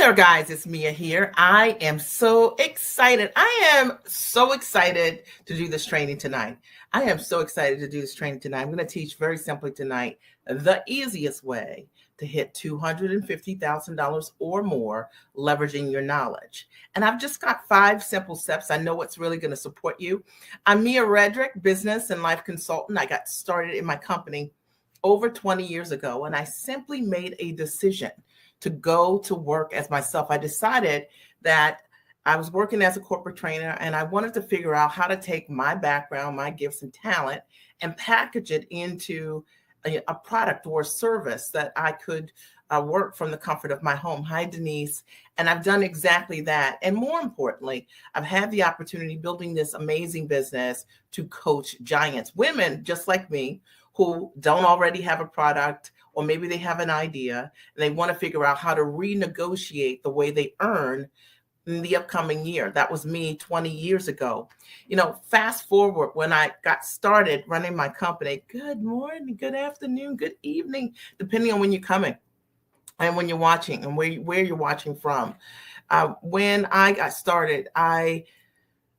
there, guys. It's Mia here. I am so excited. To do this training tonight. I'm going to teach very simply tonight the easiest way to hit $250,000 or more leveraging your knowledge. And I've just got 5 simple steps. I know it's really going to support you. I'm Mia Redrick, business and life consultant. I got started in my company over 20 years ago, and I simply made a decision to go to work as myself. I decided that I was working as a corporate trainer and I wanted to figure out how to take my background, my gifts and talent, and package it into a product or a service that I could work from the comfort of my home. Hi, Denise. And I've done exactly that. And more importantly, I've had the opportunity building this amazing business to coach giants, women just like me, who don't already have a product, or maybe they have an idea and they want to figure out how to renegotiate the way they earn in the upcoming year. That was me 20 years ago. Fast forward when I got started running my company. Good morning, good afternoon, good evening, depending on when you're coming and when you're watching and where you're watching from. When I got started, I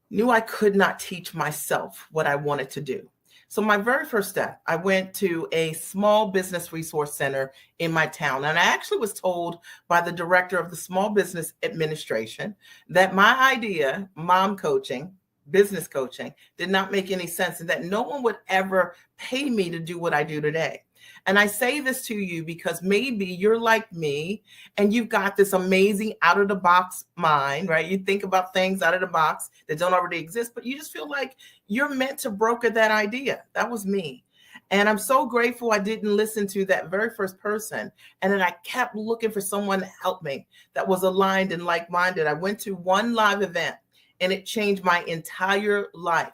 knew I could not teach myself what I wanted to do. So my very first step, I went to a small business resource center in my town. And I actually was told by the director of the Small Business Administration that my idea, mom coaching, business coaching, did not make any sense and that no one would ever pay me to do what I do today. And I say this to you because maybe you're like me and you've got this amazing out of the box mind, right? You think about things out of the box that don't already exist, but you just feel like you're meant to broker that idea. That was me. And I'm so grateful I didn't listen to that very first person. And then I kept looking for someone to help me that was aligned and like-minded. I went to one live event and it changed my entire life.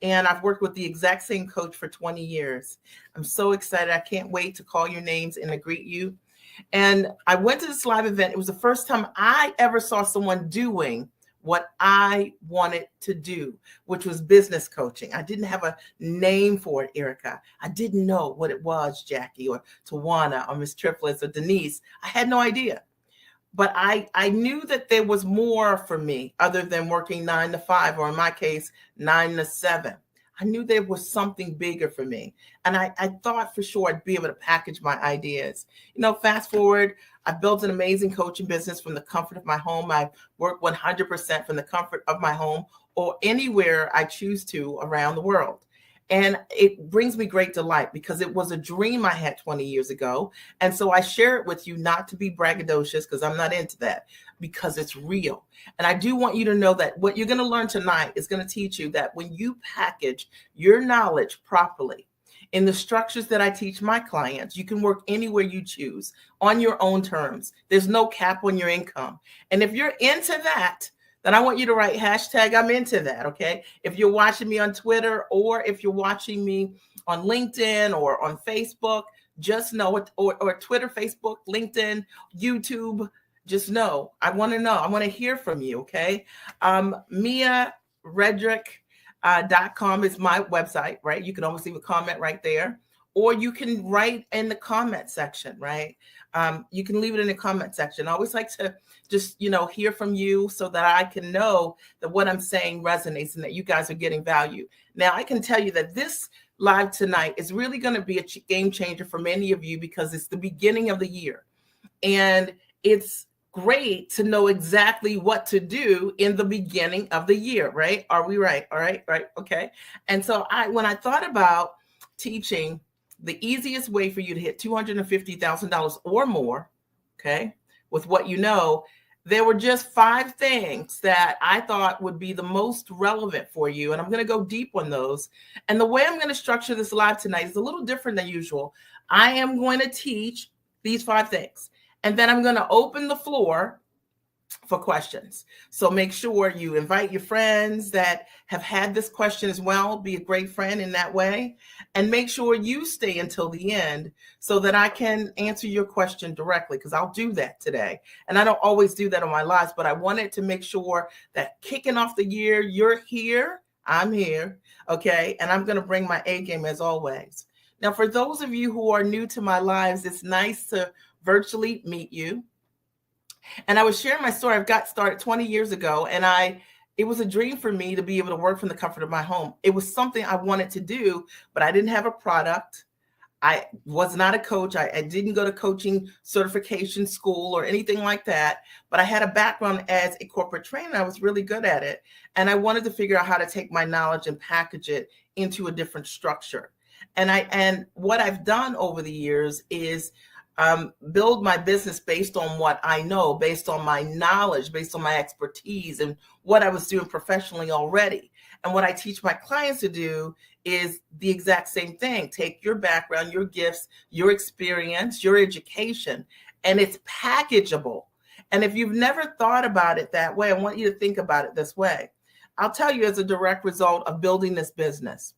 And I've worked with the exact same coach for 20 years. I'm so excited. I can't wait to call your names and to greet you. And I went to this live event. It was the first time I ever saw someone doing what I wanted to do, which was business coaching. I didn't have a name for it, Erica. I didn't know what it was, Jackie or Tawana or Miss Triplets or Denise. I had no idea. But I knew that there was more for me other than working 9 to 5, or in my case, 9 to 7. I knew there was something bigger for me. And I thought for sure I'd be able to package my ideas. Fast forward, I built an amazing coaching business from the comfort of my home. I work 100% from the comfort of my home or anywhere I choose to around the world. And it brings me great delight because it was a dream I had 20 years ago. And so I share it with you, not to be braggadocious, because I'm not into that, because it's real. And I do want you to know that what you're going to learn tonight is going to teach you that when you package your knowledge properly in the structures that I teach my clients, you can work anywhere you choose on your own terms. There's no cap on your income. And if you're into that, then I want you to write hashtag I'm into that, okay? If you're watching me on Twitter or if you're watching me on LinkedIn or on Facebook, just know it, or Twitter, Facebook, LinkedIn, YouTube, just know. I want to hear from you, okay? MiaRedrick.com is my website, right? You can always leave a comment right there. Or you can write in the comment section, right? You can leave it in the comment section. I always like to just, hear from you so that I can know that what I'm saying resonates and that you guys are getting value. Now, I can tell you that this live tonight is really going to be a game changer for many of you because it's the beginning of the year. And it's great to know exactly what to do in the beginning of the year, right? Are we right? All right, right, okay. And so when I thought about teaching the easiest way for you to hit $250,000 or more, okay, with what you know, there were just 5 things that I thought would be the most relevant for you. And I'm going to go deep on those. And the way I'm going to structure this live tonight is a little different than usual. I am going to teach these 5 things, and then I'm going to open the floor for questions. So make sure you invite your friends that have had this question as well. Be a great friend in that way. And make sure you stay until the end so that I can answer your question directly, because I'll do that today. And I don't always do that on my lives, but I wanted to make sure that kicking off the year, you're here, I'm here, okay? And I'm going to bring my A game as always. Now, for those of you who are new to my lives, it's nice to virtually meet you. And I was sharing my story. I've got started 20 years ago, and it was a dream for me to be able to work from the comfort of my home. It was something I wanted to do, but I didn't have a product. I was not a coach. I didn't go to coaching certification school or anything like that, but I had a background as a corporate trainer. I was really good at it. And I wanted to figure out how to take my knowledge and package it into a different structure. And what I've done over the years is build my business based on what I know, based on my knowledge, based on my expertise and what I was doing professionally already. And what I teach my clients to do is the exact same thing. Take your background, your gifts, your experience, your education, and it's packageable. And if you've never thought about it that way, I want you to think about it this way. I'll tell you, as a direct result of building this business,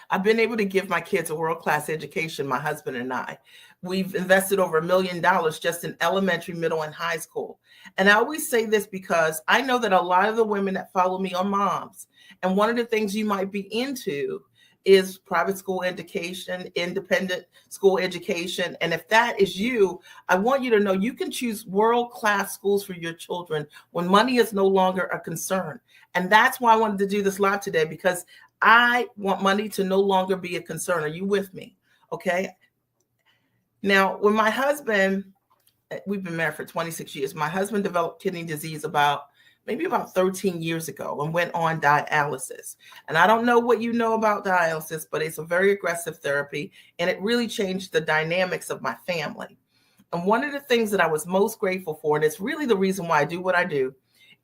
I've been able to give my kids a world-class education, my husband and I. We've invested over $1 million just in elementary, middle, and high school. And I always say this because I know that a lot of the women that follow me are moms. And one of the things you might be into is private school education, independent school education. And if that is you, I want you to know you can choose world-class schools for your children when money is no longer a concern. And that's why I wanted to do this live today, because I want money to no longer be a concern. Are you with me? Okay. Now, when my husband, we've been married for 26 years, my husband developed kidney disease maybe about 13 years ago and went on dialysis. And I don't know what you know about dialysis, but it's a very aggressive therapy, and it really changed the dynamics of my family. And one of the things that I was most grateful for, and it's really the reason why I do what I do,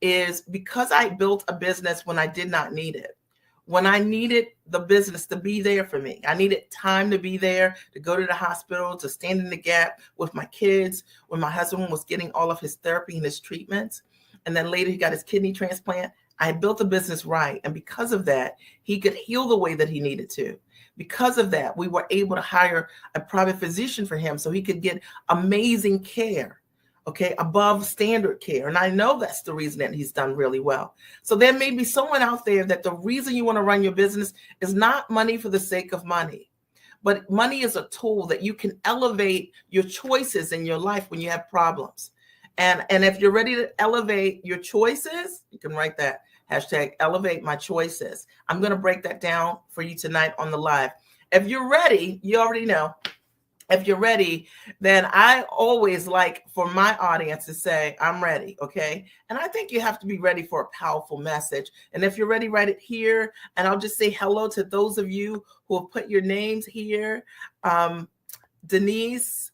is because I built a business when I did not need it. When I needed the business to be there for me, I needed time to be there, to go to the hospital, to stand in the gap with my kids, when my husband was getting all of his therapy and his treatments. And then later he got his kidney transplant. I had built the business right. And because of that, he could heal the way that he needed to. Because of that, we were able to hire a private physician for him so he could get amazing care. Okay, above standard care. And I know that's the reason that he's done really well. So there may be someone out there that the reason you want to run your business is not money for the sake of money, but money is a tool that you can elevate your choices in your life when you have problems. And if you're ready to elevate your choices, you can write that hashtag elevate my choices. I'm going to break that down for you tonight on the live. If you're ready, you already know. If you're ready, then I always like for my audience to say, I'm ready, okay? And I think you have to be ready for a powerful message. And if you're ready, write it here. And I'll just say hello to those of you who have put your names here. Denise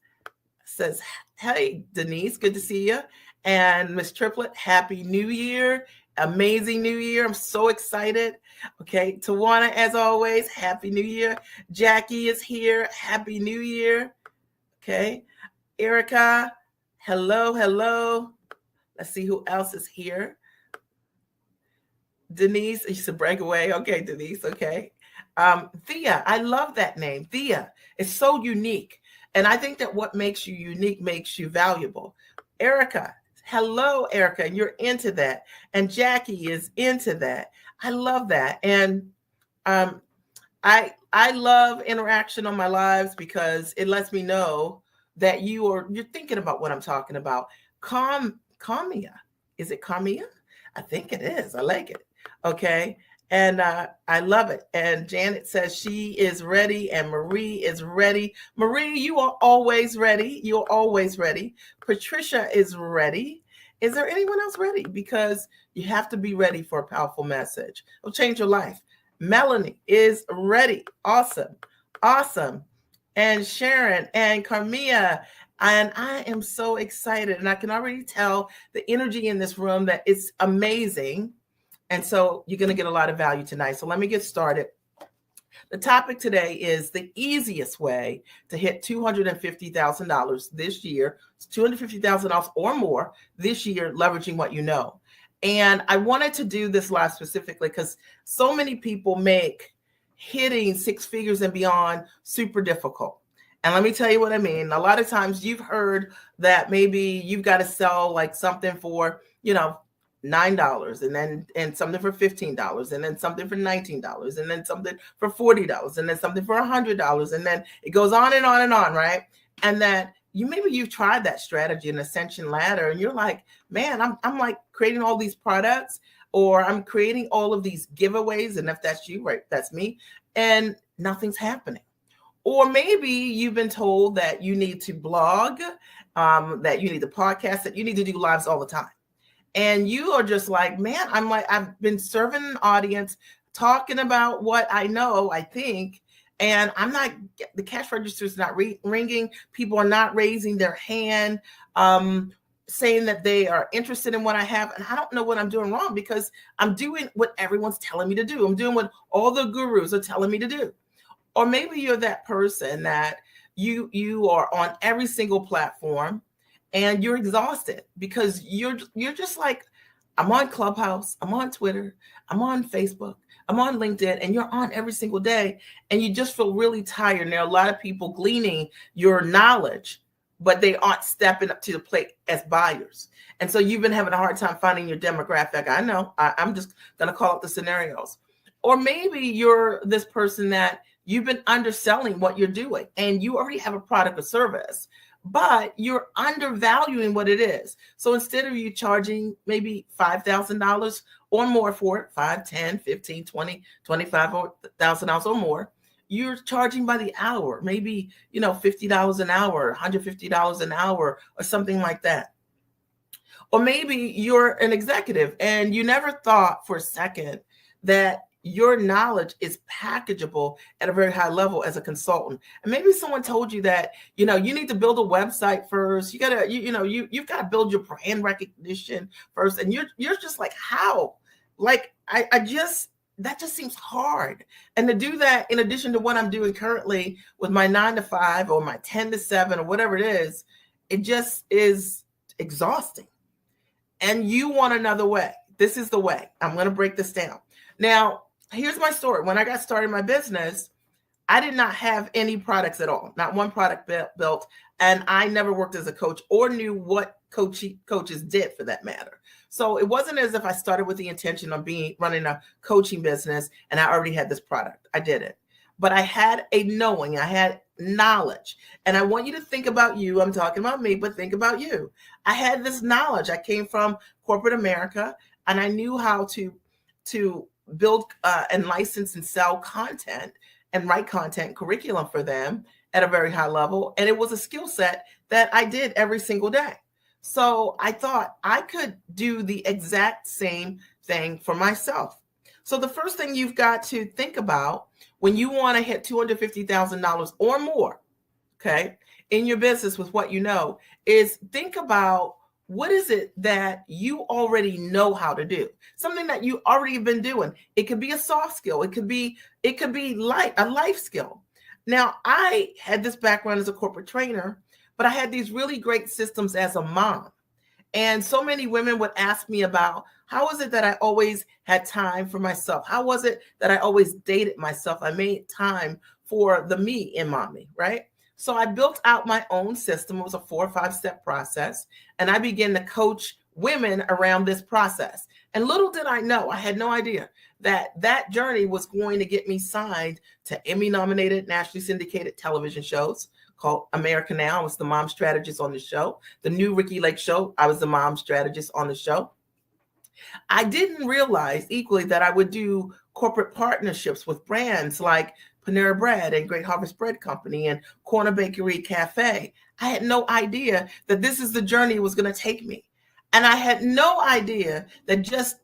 says, hey, Denise, good to see you. And Miss Triplet, Happy New Year. Amazing New Year. I'm so excited. Okay. Tawana, as always, Happy New Year. Jackie is here. Happy New Year. Okay. Erica, hello, hello. Let's see who else is here. Denise, you should break away. Okay, Denise. Okay. Thea, I love that name. Thea. It's so unique. And I think that what makes you unique makes you valuable. Erica, hello, Erica, and you're into that. And Jackie is into that. I love that. And I love interaction on my lives because it lets me know that you're thinking about what I'm talking about. Kamia. Is it Kamia? I think it is. I like it. Okay. And I love it. And Janet says she is ready, and Marie is ready. Marie, you are always ready. You're always ready. Patricia is ready. Is there anyone else ready? Because you have to be ready for a powerful message. It'll change your life. Melanie is ready. Awesome. Awesome. And Sharon and Carmia. And I am so excited. And I can already tell the energy in this room that it's amazing. And so you're going to get a lot of value tonight. So let me get started. The topic today is the easiest way to hit $250,000 this year. It's $250,000 or more this year, leveraging what you know. And I wanted to do this live specifically because so many people make hitting six figures and beyond super difficult. And let me tell you what I mean. A lot of times you've heard that maybe you've got to sell like something for, $9 and something for $15 and then something for $19 and then something for $40 and then something for $100 and then it goes on and on and on, right? And that maybe you've tried that strategy, an ascension ladder, and you're like, man, I'm like creating all these products, or I'm creating all of these giveaways. And if that's you, right, that's me, and nothing's happening. Or maybe you've been told that you need to blog, that you need to podcast, that you need to do lives all the time. And you are just like, man, I've been serving an audience, talking about what I know, I think, and the cash register is not ringing. People are not raising their hand, saying that they are interested in what I have. And I don't know what I'm doing wrong, because I'm doing what everyone's telling me to do. I'm doing what all the gurus are telling me to do. Or maybe you're that person that you are on every single platform and you're exhausted because you're just like, I'm on Clubhouse, I'm on Twitter, I'm on Facebook, I'm on LinkedIn, and you're on every single day, and you just feel really tired. And there are a lot of people gleaning your knowledge, but they aren't stepping up to the plate as buyers. And so you've been having a hard time finding your demographic. I know, I'm just going to call out the scenarios. Or maybe you're this person that you've been underselling what you're doing, and you already have a product or service, but you're undervaluing what it is. So instead of you charging maybe $5,000 or more for it, 5, 10, 15, 20, $25,000 or more, you're charging by the hour, maybe, $50 an hour, $150 an hour, or something like that. Or maybe you're an executive and you never thought for a second that your knowledge is packageable at a very high level as a consultant. And maybe someone told you that, you need to build a website first. You gotta, you've got to build your brand recognition first. And you're just like, how? Like, that just seems hard. And to do that, in addition to what I'm doing currently with my 9 to 5 or my 10 to 7 or whatever it is, it just is exhausting. And you want another way. This is the way. I'm going to break this down. Now, here's my story. When I got started in my business, I did not have any products at all, not one product built. And I never worked as a coach or knew what coaches did, for that matter. So it wasn't as if I started with the intention of running a coaching business and I already had this product. I didn't. But I had a knowing, I had knowledge. And I want you to think about you. I'm talking about me, but think about you. I had this knowledge. I came from corporate America, and I knew how to build and license and sell content and write content curriculum for them at a very high level. And it was a skill set that I did every single day. So I thought I could do the exact same thing for myself. So the first thing you've got to think about when you want to hit $250,000 or more, okay, in your business with what you know, is think about, what is it that you already know how to do? Something that you already have been doing. It could be a soft skill. It could be a life skill. Now, I had this background as a corporate trainer, but I had these really great systems as a mom. And so many women would ask me about, how is it that I always had time for myself? How was it that I always dated myself? I made time for the me in mommy, right? So I built out my own system. It was a 4 or 5 step process. And I began to coach women around this process. And little did I know, I had no idea that journey was going to get me signed to Emmy nominated, nationally syndicated television shows called America Now. I was the mom strategist on the show. The new Ricky Lake show, I was the mom strategist on the show. I didn't realize equally that I would do corporate partnerships with brands like Panera Bread and Great Harvest Bread Company and Corner Bakery Cafe. I had no idea that this is the journey it was going to take me. And I had no idea that just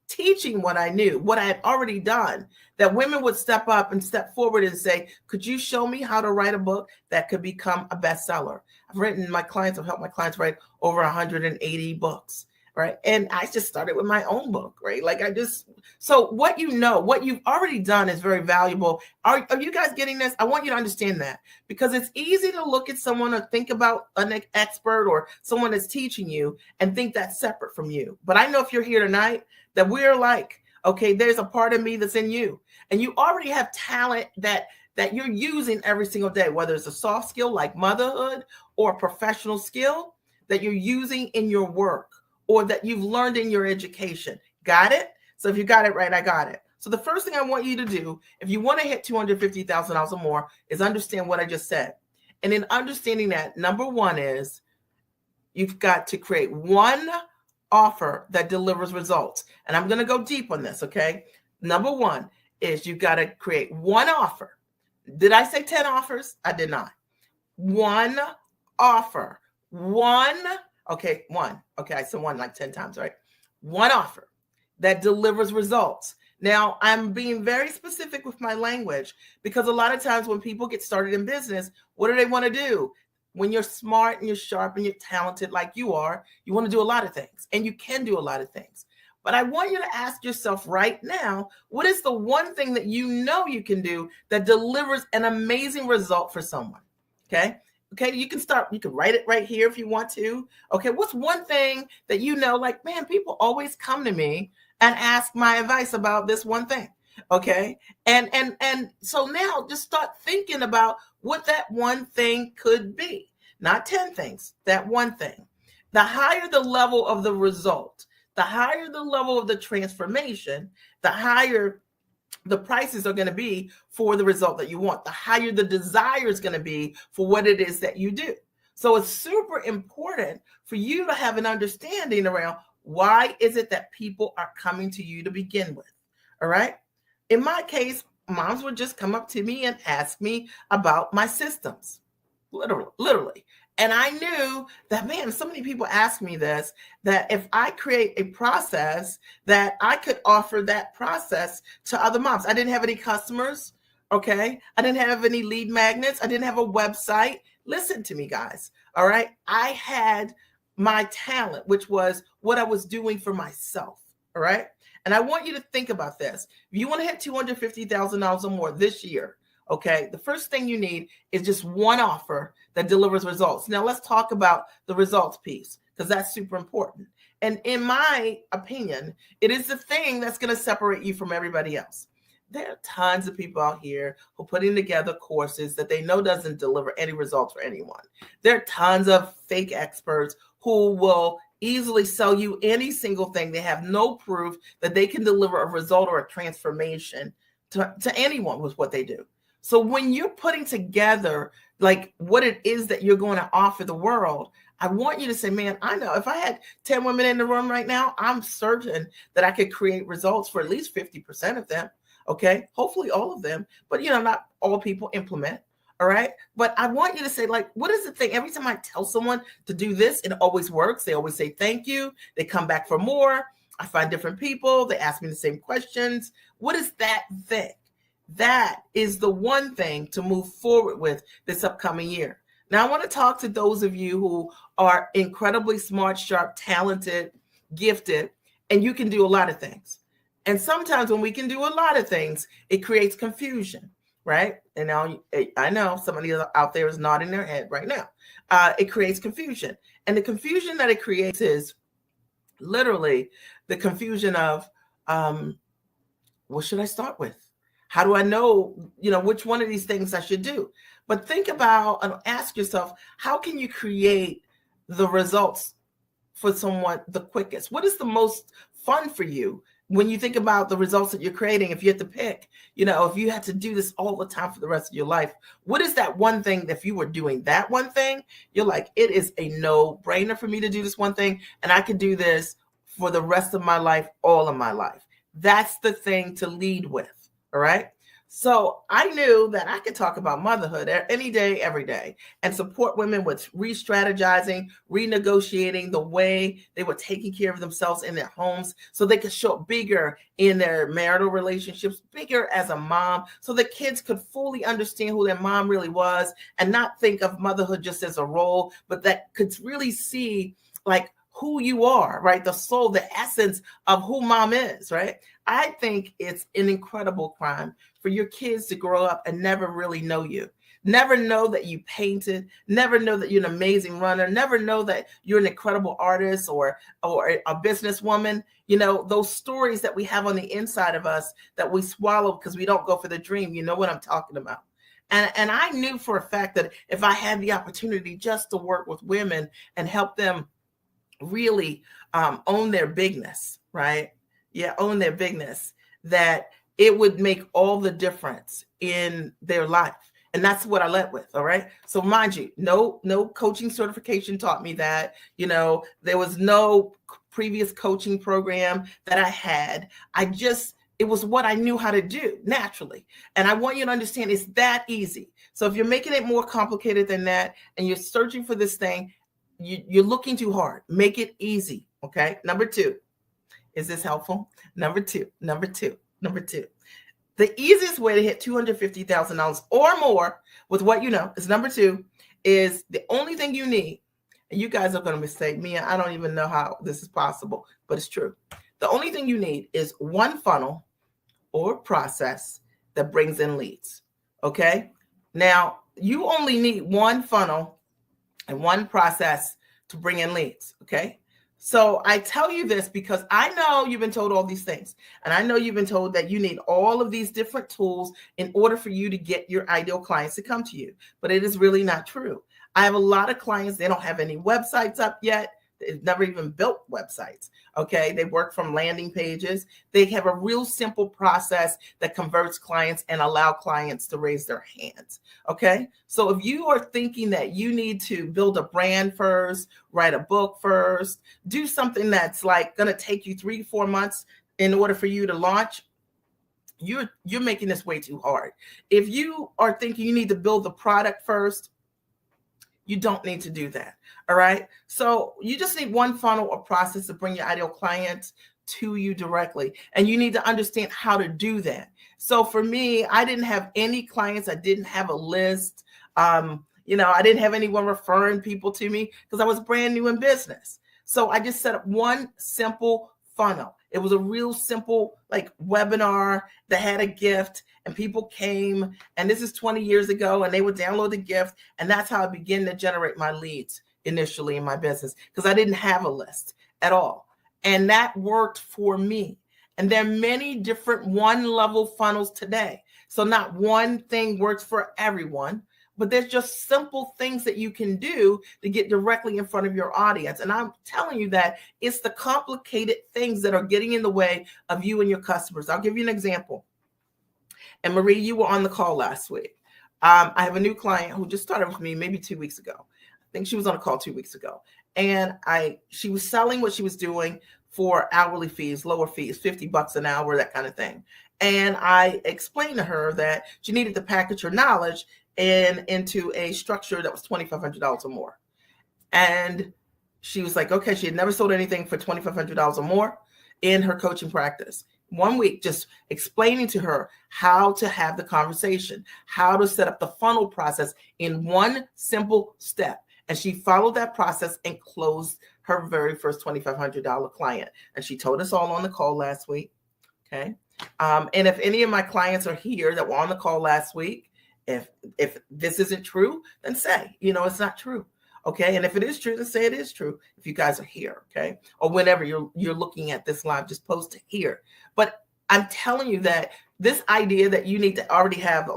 teaching what I knew, what I had already done, that women would step up and step forward and say, could you show me how to write a book that could become a bestseller? I've helped my clients write over 180 books. Right. And I just started with my own book, right? So what what you've already done is very valuable. Are you guys getting this? I want you to understand that, because it's easy to look at someone or think about an expert or someone that's teaching you and think that's separate from you. But I know if you're here tonight that we're like, okay, there's a part of me that's in you, and you already have talent that you're using every single day, whether it's a soft skill like motherhood or a professional skill that you're using in your work, or that you've learned in your education. Got it? So if you got it right, I got it. So the first thing I want you to do, if you want to hit $250,000 or more, is understand what I just said. And in understanding that, number one is you've got to create one offer that delivers results. And I'm going to go deep on this, okay? Number one is you've got to create one offer. Did I say 10 offers? I did not. One offer. One. Okay, one. Okay, I said one like 10 times, right? One offer that delivers results. Now, I'm being very specific with my language because a lot of times when people get started in business, what do they want to do? When you're smart and you're sharp and you're talented like you are, you want to do a lot of things, and you can do a lot of things. But I want you to ask yourself right now, what is the one thing that you know you can do that delivers an amazing result for someone? Okay. Okay. You can start, you can write it right here if you want to. Okay. What's one thing that you know, like, man, people always come to me and ask my advice about this one thing. Okay. And so now just start thinking about what that one thing could be. Not 10 things, that one thing. The higher the level of the result, the higher the level of the transformation, the higher the prices are going to be for the result that you want, the higher the desire is going to be for what it is that you do. So it's super important for you to have an understanding around why is it that people are coming to you to begin with. All right. In my case, moms would just come up to me and ask me about my systems, literally. And I knew that, man, so many people ask me this, that if I create a process, that I could offer that process to other moms. I didn't have any customers. Okay. I didn't have any lead magnets. I didn't have a website. Listen to me, guys. All right. I had my talent, which was what I was doing for myself. All right. And I want you to think about this. If you want to hit $250,000 or more this year, okay, the first thing you need is just one offer that delivers results. Now let's talk about the results piece, because that's super important. And in my opinion, it is the thing that's going to separate you from everybody else. There are tons of people out here who are putting together courses that they know doesn't deliver any results for anyone. There are tons of fake experts who will easily sell you any single thing. They have no proof that they can deliver a result or a transformation to anyone with what they do. So when you're putting together like what it is that you're going to offer the world, I want you to say, man, I know if I had 10 women in the room right now, I'm certain that I could create results for at least 50% of them. Okay. Hopefully all of them, but not all people implement. All right. But I want you to say, like, what is the thing? Every time I tell someone to do this, it always works. They always say, thank you. They come back for more. I find different people. They ask me the same questions. What is that thing? That is the one thing to move forward with this upcoming year. Now, I want to talk to those of you who are incredibly smart, sharp, talented, gifted, and you can do a lot of things. And sometimes when we can do a lot of things, it creates confusion, right? And now I know somebody out there is nodding their head right now. It creates confusion. And the confusion that it creates is literally the confusion of, what should I start with? How do I know, which one of these things I should do? But think about and ask yourself, how can you create the results for someone the quickest? What is the most fun for you when you think about the results that you're creating? If you had to pick, if you had to do this all the time for the rest of your life, what is that one thing that if you were doing that one thing, you're like, it is a no-brainer for me to do this one thing, and I could do this for the rest of my life, all of my life. That's the thing to lead with. All right. So I knew that I could talk about motherhood any day, every day, and support women with re-strategizing, renegotiating the way they were taking care of themselves in their homes so they could show up bigger in their marital relationships, bigger as a mom, so the kids could fully understand who their mom really was and not think of motherhood just as a role, but that could really see like who you are, right? The soul, the essence of who mom is, right? I think it's an incredible crime for your kids to grow up and never really know you. Never know that you painted, never know that you're an amazing runner, never know that you're an incredible artist or a businesswoman. Those stories that we have on the inside of us that we swallow because we don't go for the dream. You know what I'm talking about. And I knew for a fact that if I had the opportunity just to work with women and help them really own their bigness, right? Yeah, own their bigness, that it would make all the difference in their life. And that's what I led with. All right. So mind you, no coaching certification taught me that. There was no previous coaching program that I had. It was what I knew how to do naturally. And I want you to understand it's that easy. So if you're making it more complicated than that and you're searching for this thing, you're looking too hard. Make it easy. Okay. Number 2. Is this helpful? Number two. The easiest way to hit $250,000 or more with what you know is number 2 is the only thing you need. And you guys are going to say, Mia, I don't even know how this is possible, but it's true. The only thing you need is one funnel or process that brings in leads. Okay. Now you only need one funnel and one process to bring in leads. Okay. So I tell you this because I know you've been told all these things. And I know you've been told that you need all of these different tools in order for you to get your ideal clients to come to you. But it is really not true. I have a lot of clients, they don't have any websites up yet. They've never even built websites. Okay. They work from landing pages. They have a real simple process that converts clients and allow clients to raise their hands. Okay. So if you are thinking that you need to build a brand first, write a book first, do something that's like going to take you 3 to 4 months in order for you to launch, you're making this way too hard. If you are thinking you need to build the product first, you don't need to do that. All right. So you just need one funnel or process to bring your ideal clients to you directly. And you need to understand how to do that. So for me, I didn't have any clients. I didn't have a list. I didn't have anyone referring people to me because I was brand new in business. So I just set up one simple funnel. It was a real simple webinar that had a gift and people came, and this is 20 years ago, and they would download the gift. And that's how I began to generate my leads initially in my business because I didn't have a list at all. And that worked for me. And there are many different one-level funnels today. So not one thing works for everyone, but there's just simple things that you can do to get directly in front of your audience. And I'm telling you that it's the complicated things that are getting in the way of you and your customers. I'll give you an example. And Marie, you were on the call last week. I have a new client who just started with me maybe 2 weeks ago. I think she was on a call 2 weeks ago. And she was selling what she was doing for hourly fees, lower fees, $50 an hour, that kind of thing. And I explained to her that she needed to package her knowledge into a structure that was $2,500 or more. And she was like, okay, she had never sold anything for $2,500 or more in her coaching practice. 1 week, just explaining to her how to have the conversation, how to set up the funnel process in one simple step. And she followed that process and closed her very first $2,500 client. And she told us all on the call last week. Okay. And if any of my clients are here that were on the call last week, if this isn't true, then say, it's not true. Okay. And if it is true, then say it is true. If you guys are here. Okay. Or whenever you're looking at this live, just post it here. But I'm telling you that this idea that you need to already have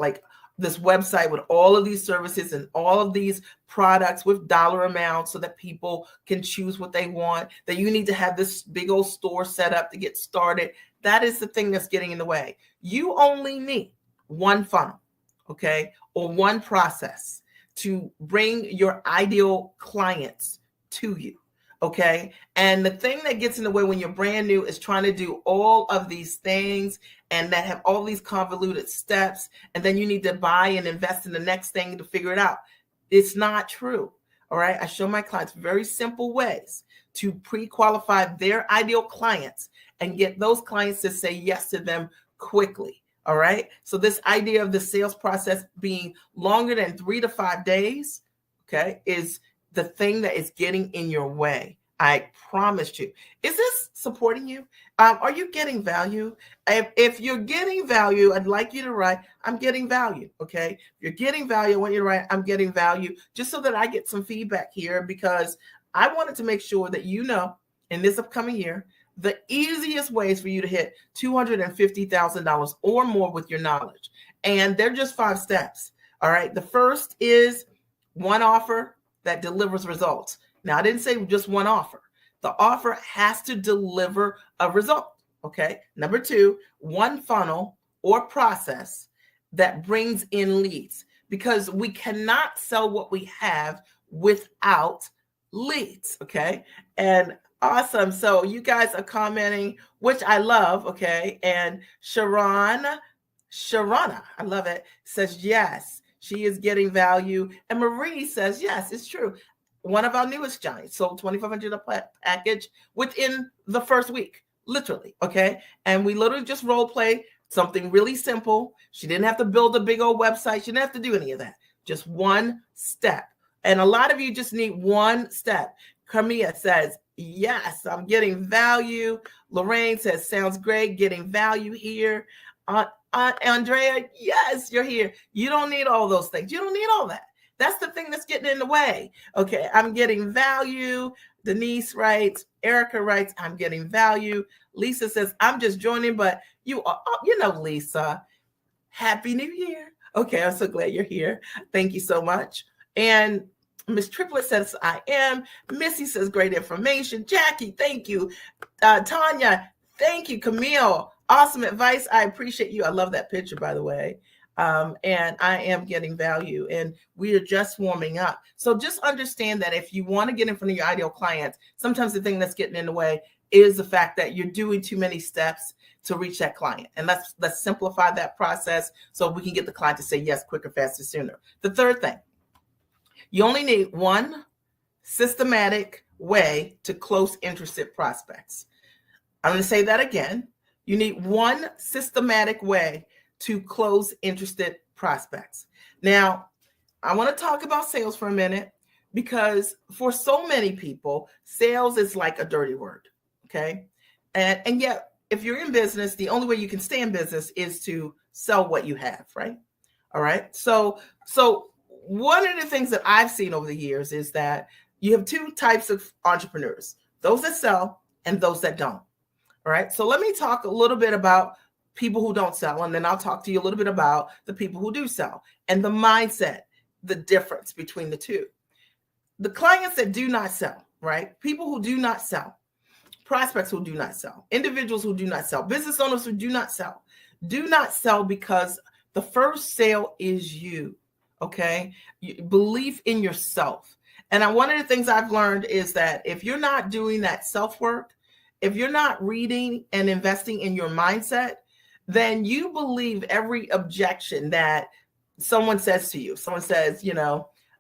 this website with all of these services and all of these products with dollar amounts so that people can choose what they want, that you need to have this big old store set up to get started. That is the thing that's getting in the way. You only need one funnel, okay, or one process to bring your ideal clients to you. Okay. And the thing that gets in the way when you're brand new is trying to do all of these things and that have all these convoluted steps. And then you need to buy and invest in the next thing to figure it out. It's not true. All right. I show my clients very simple ways to pre-qualify their ideal clients and get those clients to say yes to them quickly. All right. So this idea of the sales process being longer than 3 to 5 days, okay, is the thing that is getting in your way. I promised you. Is this supporting you? Are you getting value? If you're getting value, I'd like you to write, I'm getting value. Okay. If you're getting value, I want you to write, I'm getting value, just so that I get some feedback here, because I wanted to make sure that in this upcoming year, the easiest ways for you to hit $250,000 or more with your knowledge. And they're just 5 steps. All right. The first is one offer that delivers results. Now, I didn't say just one offer. The offer has to deliver a result. Okay. Number 2, one funnel or process that brings in leads. because we cannot sell what we have without leads. Okay. And awesome. So you guys are commenting, which I love. Okay. And Sharana, I love it, says yes, she is getting value. And Marie says, yes, it's true. One of our newest giants sold $2,500 package within the first week, literally. Okay. And we literally just role play something really simple. She didn't have to build a big old website. She didn't have to do any of that. Just one step. And a lot of you just need one step. Camilla says, yes, I'm getting value. Lorraine says, sounds great, getting value here. Andrea, yes, you're here. You don't need all those things. You don't need all that. That's the thing that's getting in the way. Okay, I'm getting value. Denise writes, Erica writes, I'm getting value. Lisa says, I'm just joining, but you are, Lisa, Happy New Year. Okay, I'm so glad you're here. Thank you so much. And Miss Triplet says, I am. Missy says, great information. Jackie, thank you. Tanya, thank you. Camille, awesome advice. I appreciate you. I love that picture, by the way. And I am getting value, and we are just warming up. So just understand that if you want to get in front of your ideal clients, sometimes the thing that's getting in the way is the fact that you're doing too many steps to reach that client. And let's simplify that process so we can get the client to say yes quicker, faster, sooner. The third thing, you only need one systematic way to close interested prospects. I'm going to say that again. You need one systematic way to close interested prospects. Now, I want to talk about sales for a minute, because for so many people, sales is like a dirty word. Okay. And yet, if you're in business, the only way you can stay in business is to sell what you have, right? All right. So one of the things that I've seen over the years is that you have two types of entrepreneurs, those that sell and those that don't. All right. So let me talk a little bit about people who don't sell, and then I'll talk to you a little bit about the people who do sell and the mindset, the difference between the two. The clients that do not sell, right? People who do not sell, prospects who do not sell, individuals who do not sell, business owners who do not sell because the first sale is you. Okay. Belief in yourself. And one of the things I've learned is that if you're not doing that self-work, if you're not reading and investing in your mindset, then you believe every objection that someone says to you. Someone says,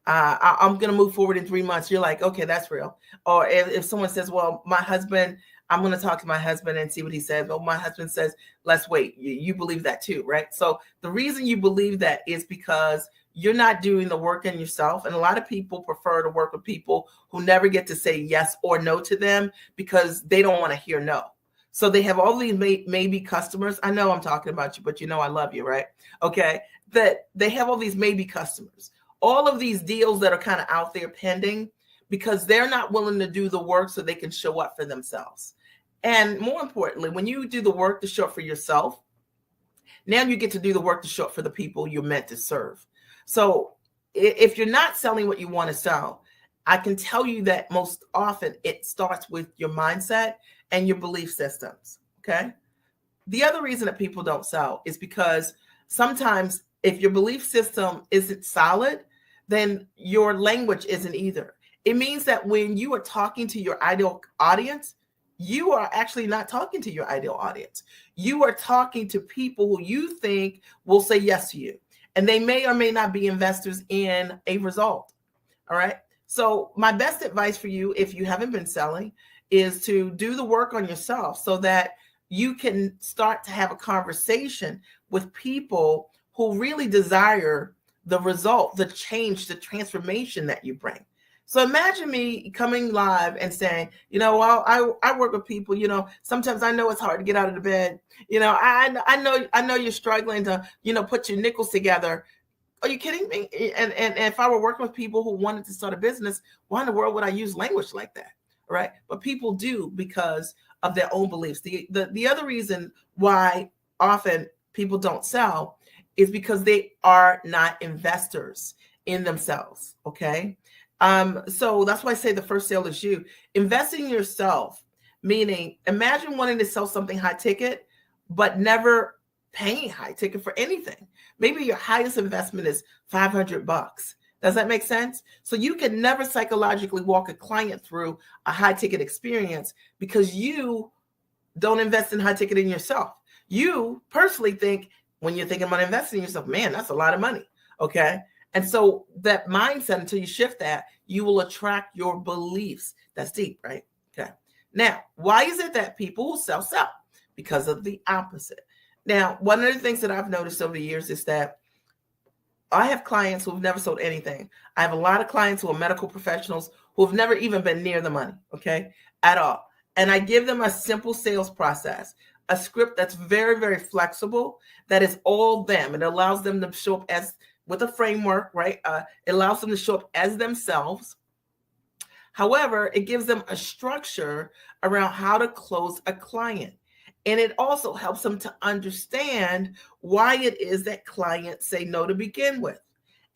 I'm going to move forward in 3 months. You're like, okay, that's real. Or if someone says, well, I'm going to talk to my husband and see what he says. Well, my husband says, let's wait. You believe that too, right? So the reason you believe that is because you're not doing the work in yourself. And a lot of people prefer to work with people who never get to say yes or no to them because they don't want to hear no. So they have all these maybe customers. I know I'm talking about you, but I love you, right? Okay. That they have all these maybe customers, all of these deals that are kind of out there pending because they're not willing to do the work so they can show up for themselves. And more importantly, when you do the work to show up for yourself, now you get to do the work to show up for the people you're meant to serve. So if you're not selling what you want to sell, I can tell you that most often it starts with your mindset and your belief systems. Okay. The other reason that people don't sell is because sometimes if your belief system isn't solid, then your language isn't either. It means that when you are talking to your ideal audience, you are actually not talking to your ideal audience. You are talking to people who you think will say yes to you. And they may or may not be investors in a result. All right. So my best advice for you, if you haven't been selling, is to do the work on yourself so that you can start to have a conversation with people who really desire the result, the change, the transformation that you bring. So imagine me coming live and saying, well, I work with people, sometimes I know it's hard to get out of the bed. I know you're struggling to, put your nickels together. Are you kidding me? And if I were working with people who wanted to start a business, why in the world would I use language like that? Right. But people do because of their own beliefs. The other reason why often people don't sell is because they are not investors in themselves. Okay. So that's why I say the first sale is you. Investing in yourself, meaning imagine wanting to sell something high ticket, but never paying high ticket for anything. Maybe your highest investment is $500. Does that make sense? So you can never psychologically walk a client through a high ticket experience because you don't invest in high ticket in yourself. You personally think when you're thinking about investing in yourself, man, that's a lot of money. Okay. And so that mindset, until you shift that, you will attract your beliefs. That's deep, right? Okay. Now, why is it that people sell? Because of the opposite. Now, one of the things that I've noticed over the years is that I have clients who've never sold anything. I have a lot of clients who are medical professionals who have never even been near the money, okay, at all. And I give them a simple sales process, a script that's very, very flexible, that is all them. It allows them to show up as with a framework, right? It allows them to show up as themselves. However, it gives them a structure around how to close a client. And it also helps them to understand why it is that clients say no to begin with.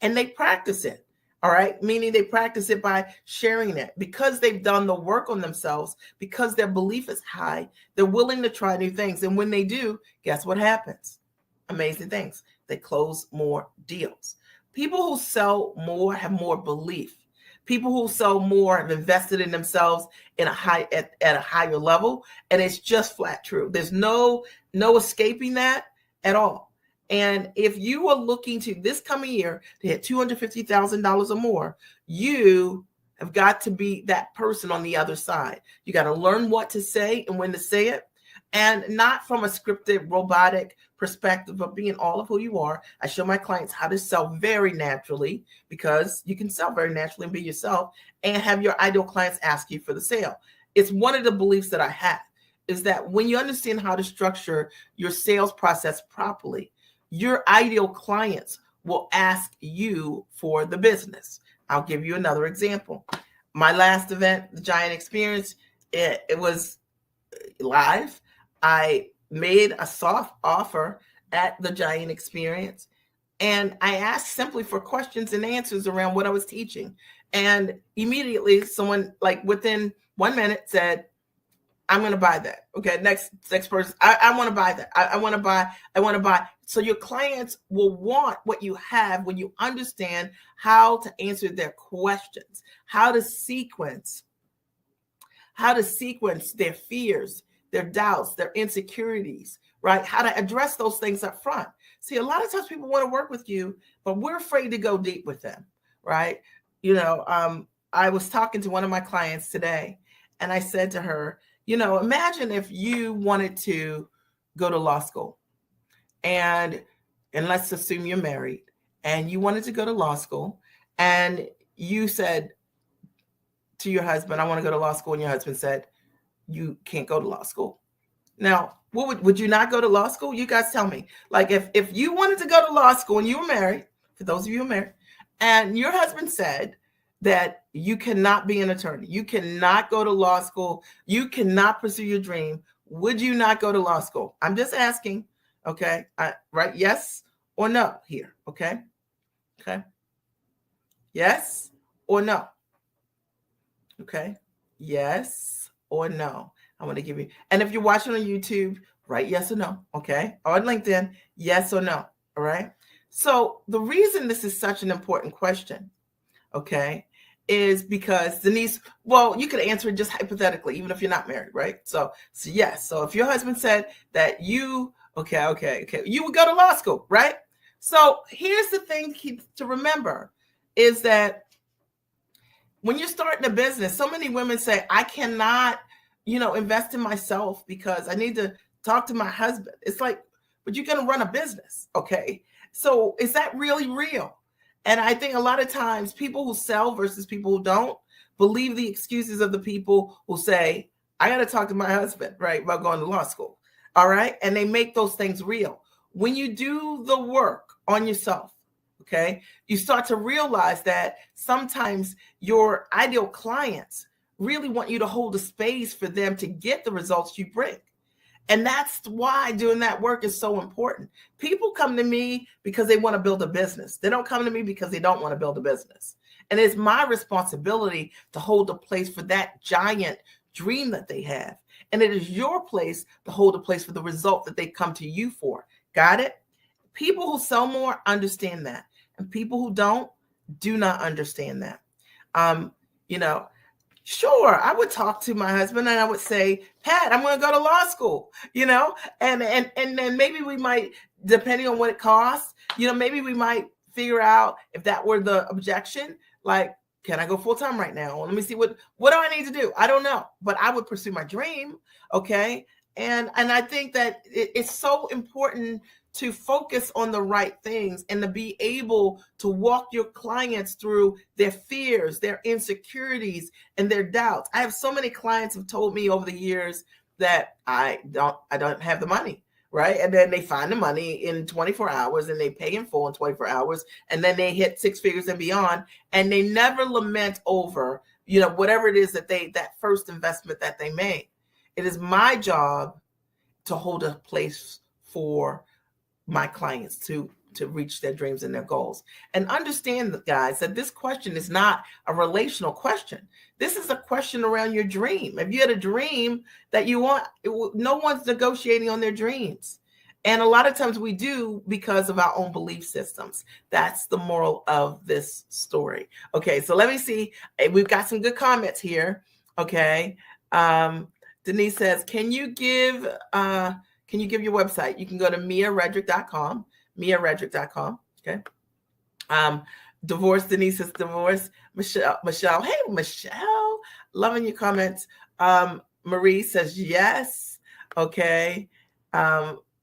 And they practice it, all right? Meaning they practice it by sharing it. Because they've done the work on themselves, because their belief is high, they're willing to try new things. And when they do, guess what happens? Amazing things. They close more deals. People who sell more have more belief. People who sell more have invested in themselves in at a higher level, and it's just flat true. There's no escaping that at all. And if you are looking to this coming year to hit $250,000 or more, you have got to be that person on the other side. You got to learn what to say and when to say it, and not from a scripted, robotic perspective, but being all of who you are. I show my clients how to sell very naturally, because you can sell very naturally and be yourself, and have your ideal clients ask you for the sale. It's one of the beliefs that I have, is that when you understand how to structure your sales process properly, your ideal clients will ask you for the business. I'll give you another example. My last event, the Giant Experience, it was live. I made a soft offer at the Giant Experience, and I asked simply for questions and answers around what I was teaching. And immediately someone, like within 1 minute, said, I'm going to buy that. Okay. Next person. I want to buy that. I want to buy. So your clients will want what you have when you understand how to answer their questions, how to sequence their fears, their doubts, their insecurities, right? How to address those things up front. See, a lot of times people want to work with you, but we're afraid to go deep with them, right? I was talking to one of my clients today, and I said to her, imagine if you wanted to go to law school, and let's assume you're married, and you wanted to go to law school, and you said to your husband, I want to go to law school, and your husband said, you can't go to law school. Now, would you not go to law school? You guys tell me. Like if you wanted to go to law school and you were married, for those of you who are married, and your husband said that you cannot be an attorney, you cannot go to law school, you cannot pursue your dream, would you not go to law school? I'm just asking, okay? Right? Yes or no here, okay? Okay. Yes or no? Okay. Yes or no? I want to give you, and if you're watching on YouTube, write yes or no, okay? Or on LinkedIn, yes or no, all right? So the reason this is such an important question, okay, is because Denise, well, you could answer it just hypothetically, even if you're not married, right? So yes. So if your husband said that you, okay, you would go to law school, right? So here's the thing to remember is that when you're starting a business, so many women say, I cannot, invest in myself because I need to talk to my husband. It's like, but you're going to run a business, okay? So is that really real? And I think a lot of times people who sell versus people who don't believe the excuses of the people who say, I got to talk to my husband, right, about going to law school, all right? And they make those things real. When you do the work on yourself, okay, you start to realize that sometimes your ideal clients really want you to hold a space for them to get the results you bring. And that's why doing that work is so important. People come to me because they want to build a business. They don't come to me because they don't want to build a business. And it's my responsibility to hold a place for that giant dream that they have. And it is your place to hold a place for the result that they come to you for. Got it? People who sell more understand that, and people who don't do not understand that. You know, sure, I would talk to my husband and I would say, Pat, I'm going to go to law school, and then maybe we might, depending on what it costs, maybe we might figure out if that were the objection, like, can I go full time right now? Let me see what do I need to do? I don't know, but I would pursue my dream. Okay. And I think that it's so important to focus on the right things and to be able to walk your clients through their fears, their insecurities, and their doubts. I have so many clients have told me over the years that I don't have the money, right? And then they find the money in 24 hours and they pay in full in 24 hours. And then they hit six figures and beyond. And they never lament over, whatever it is that first investment that they made. It is my job to hold a place for my clients to reach their dreams and their goals. And understand, guys, that this question is not a relational question. This is a question around your dream. If you had a dream that you want, no one's negotiating on their dreams. And a lot of times we do because of our own belief systems. That's the moral of this story. Okay, so let me see. We've got some good comments here. Okay. Denise says, can you give your website? You can go to miaredrick.com, miaredrick.com. Okay. Divorce, Denise says divorce. Michelle. Hey, Michelle, loving your comments. Marie says yes. Okay.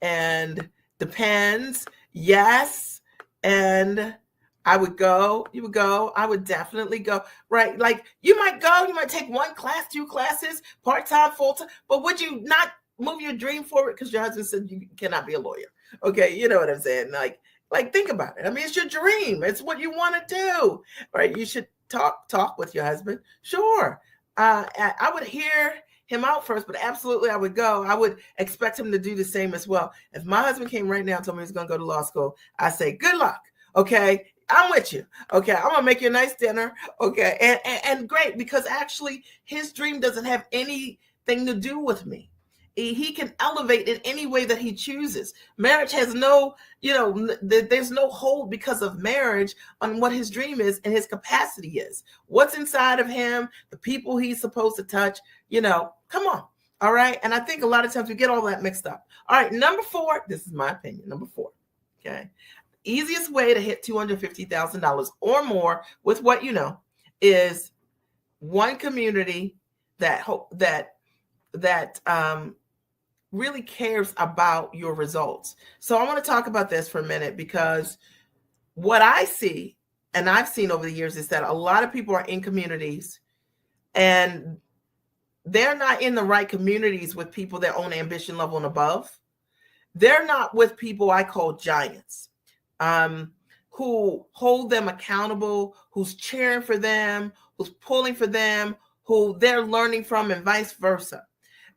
And depends. Yes. And I would go, you would go, I would definitely go, right? Like you might take one class, two classes, part-time, full-time, but would you not move your dream forward because your husband said you cannot be a lawyer? Okay, you know what I'm saying? Like think about it. I mean, it's your dream. It's what you want to do, right? You should talk with your husband. Sure. I would hear him out first, but absolutely I would go. I would expect him to do the same as well. If my husband came right now and told me he's going to go to law school, I say, good luck. Okay. I'm with you. Okay. I'm going to make you a nice dinner. Okay. And great, because actually his dream doesn't have anything to do with me. He can elevate in any way that he chooses. Marriage has no, there's no hold because of marriage on what his dream is and his capacity is. What's inside of him, the people he's supposed to touch, come on. All right. And I think a lot of times we get all that mixed up. All right. Number 4, this is my opinion. Number 4. Okay. Easiest way to hit $250,000 or more with what you know is one community that really cares about your results. So I want to talk about this for a minute, because what I see, and I've seen over the years, is that a lot of people are in communities and they're not in the right communities with people their own ambition level and above. They're not with people I call giants, who hold them accountable, who's cheering for them, who's pulling for them, who they're learning from, and vice versa.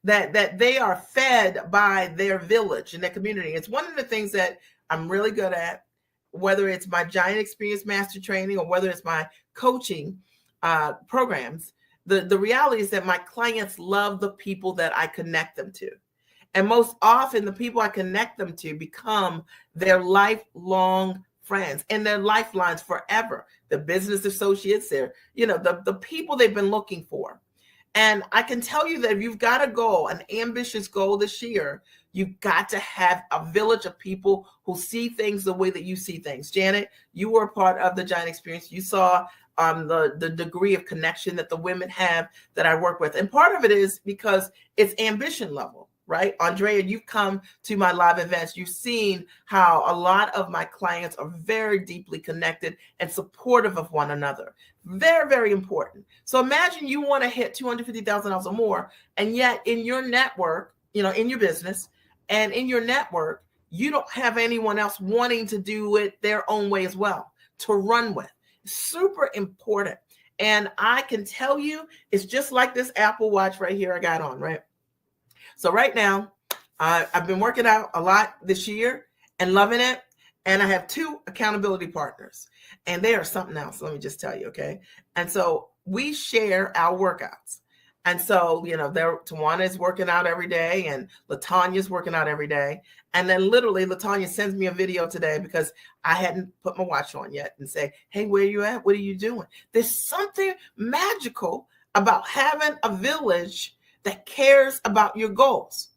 That they are fed by their village and their community. It's one of the things that I'm really good at, whether it's my Giant Experience Master Training or whether it's my coaching programs. The reality is that my clients love the people that I connect them to. And most often the people I connect them to become their lifelong friends and their lifelines forever. The business associates, the people they've been looking for. And I can tell you that if you've got a goal, an ambitious goal this year, you've got to have a village of people who see things the way that you see things. Janet, you were a part of the Giant Experience. You saw the degree of connection that the women have that I work with. And part of it is because it's ambition level, right? Andrea, you've come to my live events. You've seen how a lot of my clients are very deeply connected and supportive of one another. Very, very important. So imagine you want to hit $250,000 or more, and yet in your network, in your business and in your network, you don't have anyone else wanting to do it their own way as well, to run with. Super important. And I can tell you, it's just like this Apple Watch right here I got on, right? So right now, I've been working out a lot this year and loving it. And I have 2 accountability partners, and they are something else. Let me just tell you. Okay. And so we share our workouts. And so, Tawana is working out every day and Latanya's working out every day. And then literally Latanya sends me a video today because I hadn't put my watch on yet and say, hey, where are you at? What are you doing? There's something magical about having a village that cares about your goals.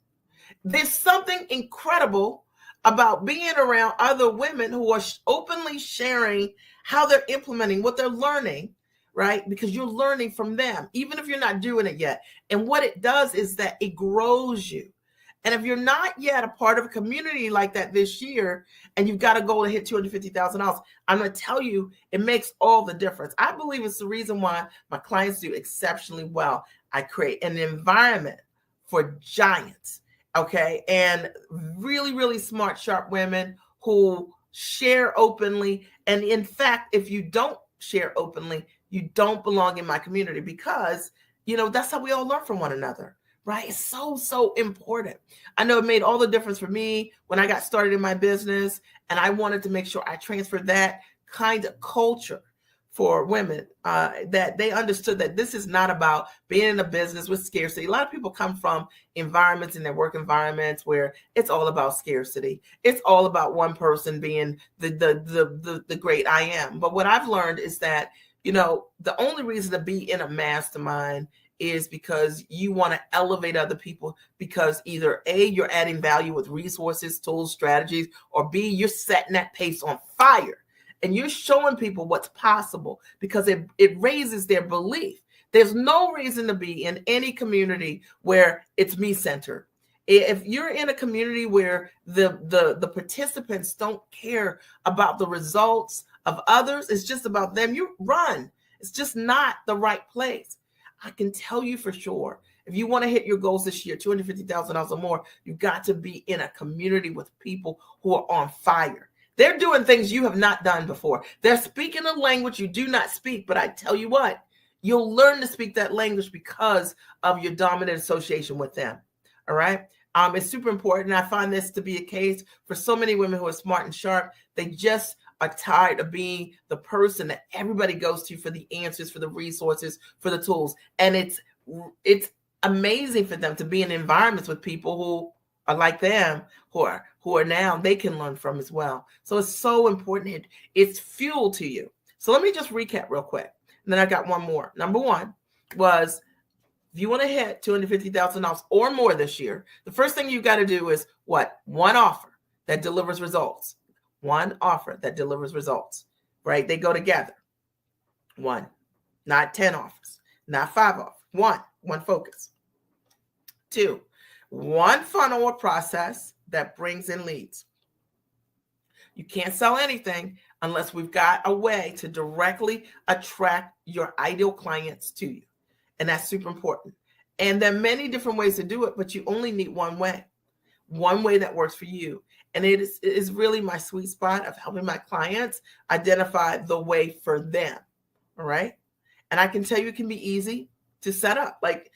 There's something incredible about being around other women who are openly sharing how they're implementing what they're learning, right? Because you're learning from them, even if you're not doing it yet. And what it does is that it grows you. And if you're not yet a part of a community like that this year, and you've got a goal to hit $250,000, I'm going to tell you, it makes all the difference. I believe it's the reason why my clients do exceptionally well. I create an environment for giants, okay? And really, really smart, sharp women who share openly. And in fact, if you don't share openly, you don't belong in my community, because, that's how we all learn from one another, right? It's so, so important. I know it made all the difference for me when I got started in my business, and I wanted to make sure I transferred that kind of culture for women, that they understood that this is not about being in a business with scarcity. A lot of people come from environments, in their work environments, where it's all about scarcity. It's all about one person being the great I am. But what I've learned is that, the only reason to be in a mastermind is because you want to elevate other people, because either A, you're adding value with resources, tools, strategies, or B, you're setting that pace on fire. And you're showing people what's possible, because it raises their belief. There's no reason to be in any community where it's me-centered. If you're in a community where the participants don't care about the results of others, it's just about them, you run. It's just not the right place. I can tell you for sure, if you want to hit your goals this year, $250,000 or more, you've got to be in a community with people who are on fire. They're doing things you have not done before. They're speaking a language you do not speak, but I tell you what, you'll learn to speak that language because of your dominant association with them. All right. It's super important. I find this to be a case for so many women who are smart and sharp. They just are tired of being the person that everybody goes to for the answers, for the resources, for the tools. And it's amazing for them to be in environments with people who are like them, who are now they can learn from as well. So it's so important. It's fuel to you. So let me just recap real quick. And then I got one more. Number one was, if you want to hit $250,000 or more this year, the first thing you got to do is what? One offer that delivers results. One offer that delivers results, right? They go together. One, not 10 offers, not 5 offers. One focus. 2, one funnel or process that brings in leads. You can't sell anything unless we've got a way to directly attract your ideal clients to you. And that's super important. And there are many different ways to do it, but you only need one way that works for you. And it is really my sweet spot of helping my clients identify the way for them. All right. And I can tell you it can be easy to set up, like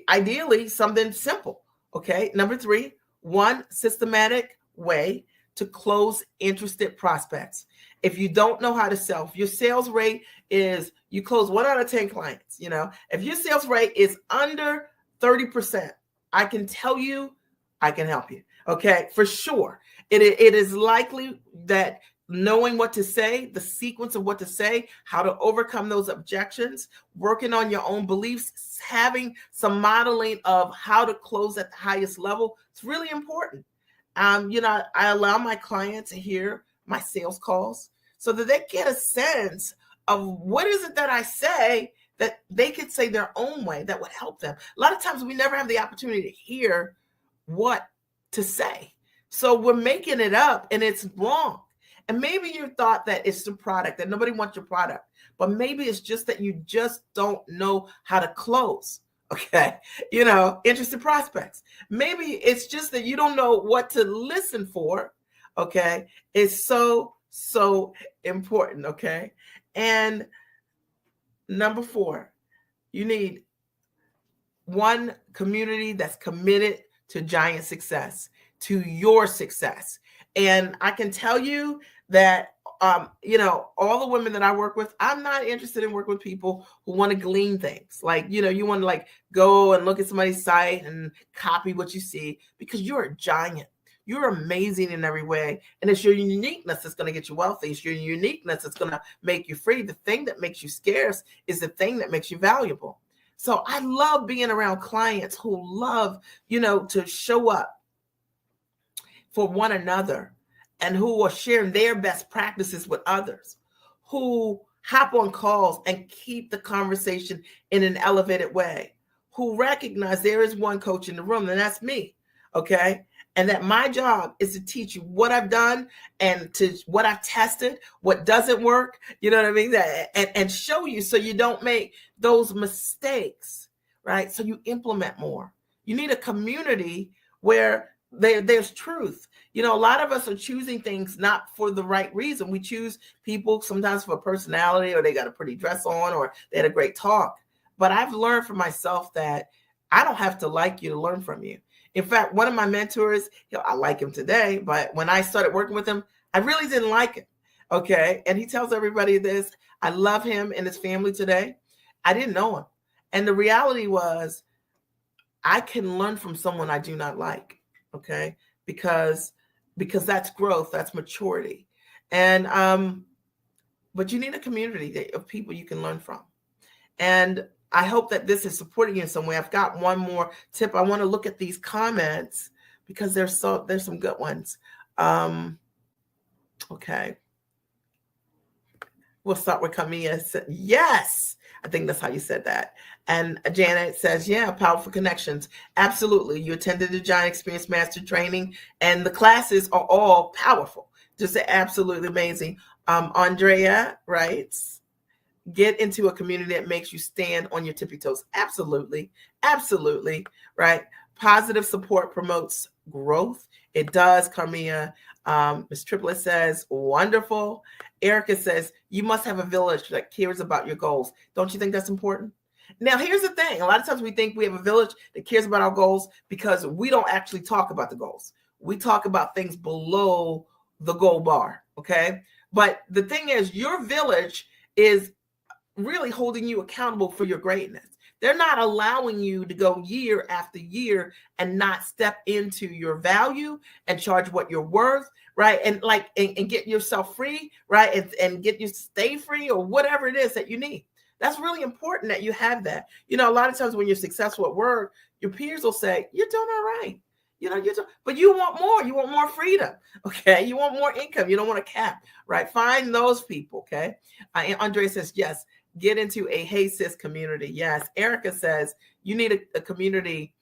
ideally something simple. Okay. Number 3, one systematic way to close interested prospects. If you don't know how to sell, if your sales rate is, you close 1 out of 10 clients, if your sales rate is under 30%, I can tell you, I can help you. Okay. For sure. It is likely that knowing what to say, the sequence of what to say, how to overcome those objections, working on your own beliefs, having some modeling of how to close at the highest level, it's really important. I allow my clients to hear my sales calls so that they get a sense of what is it that I say that they could say their own way that would help them. A lot of times we never have the opportunity to hear what to say. So we're making it up and it's wrong. And maybe you thought that it's the product, that nobody wants your product, but maybe it's just that you just don't know how to close. Okay. Interested prospects. Maybe it's just that you don't know what to listen for. Okay. It's so, so important. Okay. And number 4, you need one community that's committed to giant success, to your success. And I can tell you that all the women that I work with, I'm not interested in working with people who want to glean things. Like, you want to like go and look at somebody's site and copy what you see, because you're a giant. You're amazing in every way. And it's your uniqueness that's going to get you wealthy. It's your uniqueness that's going to make you free. The thing that makes you scarce is the thing that makes you valuable. So I love being around clients who love, to show up for one another, and who are sharing their best practices with others, who hop on calls and keep the conversation in an elevated way, who recognize there is one coach in the room, and that's me, okay? And that my job is to teach you what I've done and to what I've tested, what doesn't work, you know what I mean? And show you so you don't make those mistakes, right? So you implement more. You need a community where there's truth. A lot of us are choosing things not for the right reason. We choose people sometimes for personality, or they got a pretty dress on, or they had a great talk. But I've learned for myself that I don't have to like you to learn from you. In fact, one of my mentors, I like him today, but when I started working with him, I really didn't like him. Okay. And he tells everybody this. I love him and his family today. I didn't know him. And the reality was, I can learn from someone I do not like. Okay. Because that's growth, that's maturity. And but you need a community of people you can learn from. And I hope that this is supporting you in some way. I've got one more tip. I want to look at these comments because there's some good ones. Okay. We'll start with Camilla. Yes, I think that's how you said that. And Janet says, yeah, powerful connections. Absolutely. You attended the Giant Experience Master Training, and the classes are all powerful. Just absolutely amazing. Andrea writes, get into a community that makes you stand on your tippy toes. Absolutely. Absolutely. Right. Positive support promotes growth. It does, Carmia. Ms. Triplet says, wonderful. Erica says, you must have a village that cares about your goals. Don't you think that's important? Now, here's the thing. A lot of times we think we have a village that cares about our goals because we don't actually talk about the goals. We talk about things below the goal bar. Okay. But the thing is, your village is really holding you accountable for your greatness. They're not allowing you to go year after year and not step into your value and charge what you're worth, right? And get yourself free, right? And get you stay free, or whatever it is that you need. That's really important that you have that. A lot of times when you're successful at work, your peers will say, you're doing all right. But you want more. You want more freedom. Okay. You want more income. You don't want a cap, right? Find those people. Okay. Andre says, yes. Get into a Hey Sis community. Yes. Erica says you need a community,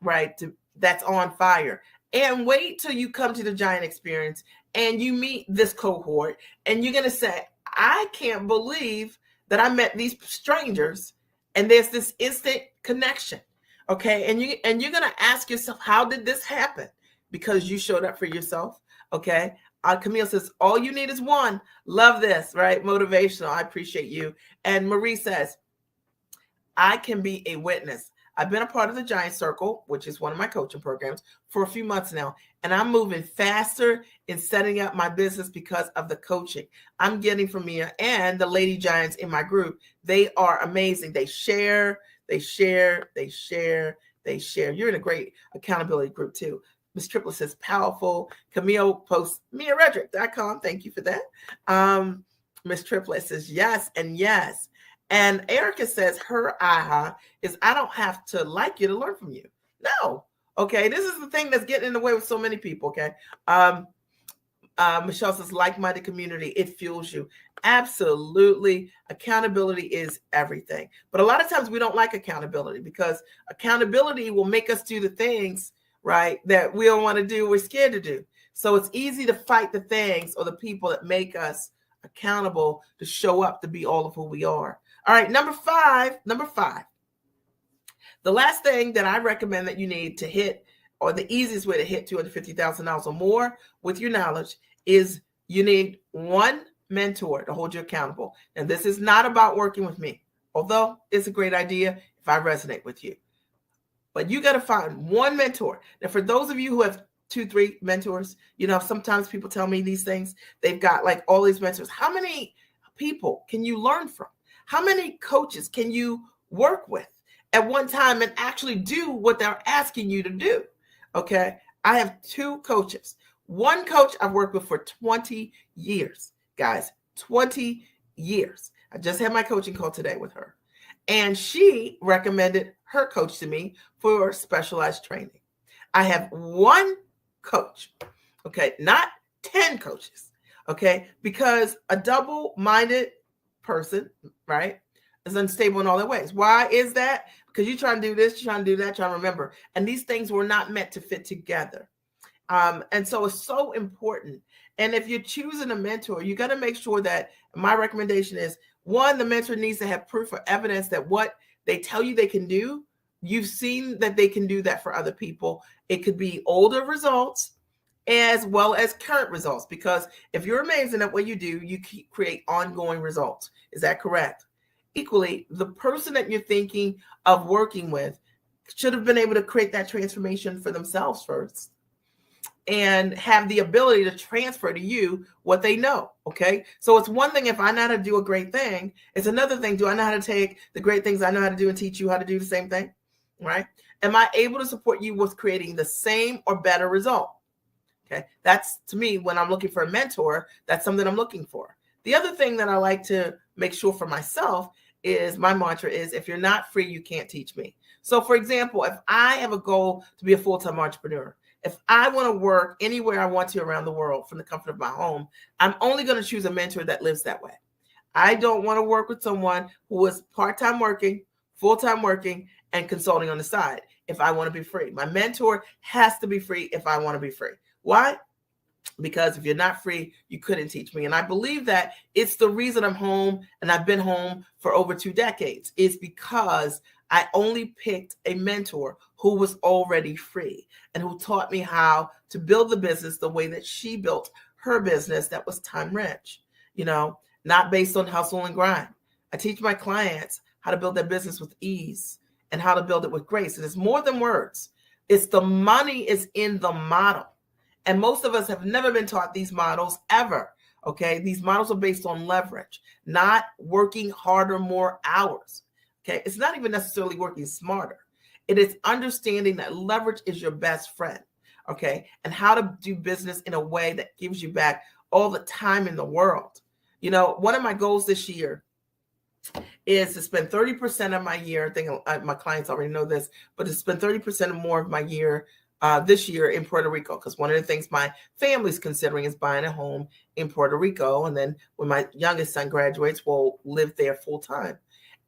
right, that's on fire. And wait till you come to the Giant Experience and you meet this cohort, and you're going to say, I can't believe that I met these strangers, and there's this instant connection. Okay. And you're going to ask yourself, how did this happen? Because you showed up for yourself. Okay. Camille says, all you need is one. Love this, right? Motivational. I appreciate you. And Marie says, I can be a witness. I've been a part of the Giant Circle, which is one of my coaching programs, for a few months now. And I'm moving faster in setting up my business because of the coaching I'm getting from Mia and the Lady Giants in my group. They are amazing. They share. You're in a great accountability group too. Ms. Triplet says, powerful. Camille posts miaredrick.com. Thank you for that. Ms. Triplet says, yes and yes. And Erica says her aha is, I don't have to like you to learn from you. No. Okay. This is the thing that's getting in the way with so many people. Okay. Michelle says, like-minded community, it fuels you. Absolutely. Accountability is everything. But a lot of times we don't like accountability because accountability will make us do the things, right, that we don't want to do, we're scared to do. So it's easy to fight the things or the people that make us accountable to show up to be all of who we are. All right, number five. The last thing that I recommend that you need to hit, or the easiest way to hit $250,000 or more with your knowledge, is you need one mentor to hold you accountable. And this is not about working with me, although it's a great idea if I resonate with you. But you got to find one mentor. Now, for those of you who have 2, 3 mentors. Sometimes people tell me these things. They've got like all these mentors. How many people can you learn from? How many coaches can you work with at one time and actually do what they're asking you to do? Okay. I have 2 coaches. One coach I've worked with for 20 years, guys, 20 years. I just had my coaching call today with her, and she recommended her coach to me for specialized training. I have one coach, okay, not 10 coaches, okay, because a double-minded person, right, is unstable in all their ways. Why is that? Because you're trying to do this, you're trying to do that, trying to remember. And these things were not meant to fit together. And so it's so important. And if you're choosing a mentor, you got to make sure that my recommendation is, one, the mentor needs to have proof or evidence that what they tell you they can do, you've seen that they can do that for other people. It could be older results as well as current results, because if you're amazing at what you do, you create ongoing results. Is that correct? Equally, the person that you're thinking of working with should have been able to create that transformation for themselves first and have the ability to transfer to you what they know. Okay. So it's one thing if I know how to do a great thing. It's another thing, do I know how to take the great things I know how to do and teach you how to do the same thing? Right? Am I able to support you with creating the same or better result? Okay. That's, to me, when I'm looking for a mentor, that's something I'm looking for. The other thing that I like to make sure for myself is, my mantra is, if you're not free, you can't teach me. So for example, if I have a goal to be a full-time entrepreneur, if I want to work anywhere I want to around the world from the comfort of my home, I'm only going to choose a mentor that lives that way. I don't want to work with someone who is part-time working, full-time working, and consulting on the side if I want to be free. My mentor has to be free if I want to be free. Why? Because if you're not free, you couldn't teach me. And I believe that it's the reason I'm home, and I've been home for over 2 decades. It's because I only picked a mentor who was already free and who taught me how to build the business the way that she built her business that was time rich, not based on hustle and grind. I teach my clients how to build their business with ease and how to build it with grace. And it's more than words. It's the money is in the model. And most of us have never been taught these models ever. Okay. These models are based on leverage, not working harder, more hours. Okay. It's not even necessarily working smarter. It is understanding that leverage is your best friend. Okay. And how to do business in a way that gives you back all the time in the world. One of my goals this year is to spend 30% of my year. I think my clients already know this, but to spend 30% or more of my year this year in Puerto Rico, because one of the things my family's considering is buying a home in Puerto Rico. And then when my youngest son graduates, we'll live there full time.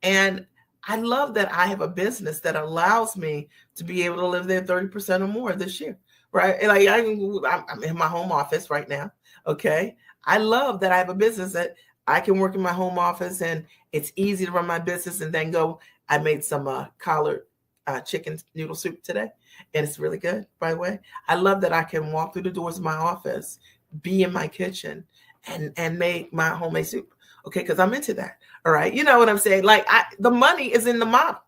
And I love that I have a business that allows me to be able to live there 30% or more this year, right? And I'm in my home office right now. Okay. I love that I have a business that I can work in my home office, and it's easy to run my business and then go. I made some collard chicken noodle soup today, and it's really good, by the way. I love that I can walk through the doors of my office, be in my kitchen, and make my homemade soup. Okay, because I'm into that. All right, you know what I'm saying? Like, the money is in the model,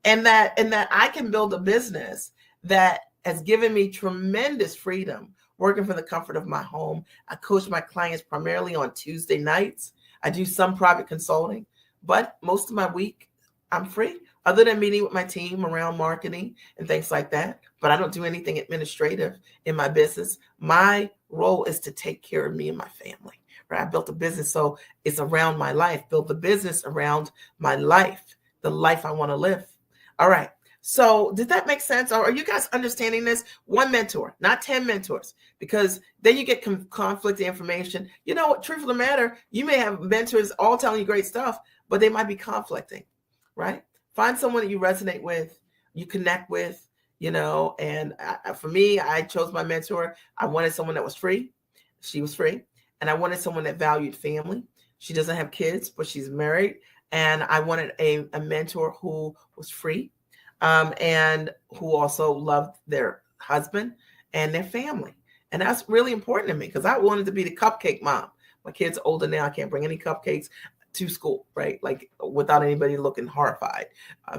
and that I can build a business that has given me tremendous freedom working from the comfort of my home. I coach my clients primarily on Tuesday nights. I do some private consulting, but most of my week I'm free, other than meeting with my team around marketing and things like that. But I don't do anything administrative in my business. My role is to take care of me and my family. Right? I built a business, so it's around my life. Build the business around my life, the life I want to live. All right. So did that make sense? Or are you guys understanding this? One mentor, not 10 mentors, because then you get conflict information. Truth of the matter, you may have mentors all telling you great stuff, but they might be conflicting, right? Find someone that you resonate with, you connect with, and for me, I chose my mentor. I wanted someone that was free. She was free. And I wanted someone that valued family. She doesn't have kids, but she's married. And I wanted a mentor who was free. And who also loved their husband and their family. And that's really important to me, because I wanted to be the cupcake mom. My kids are older now. I can't bring any cupcakes to school, right? Like, without anybody looking horrified.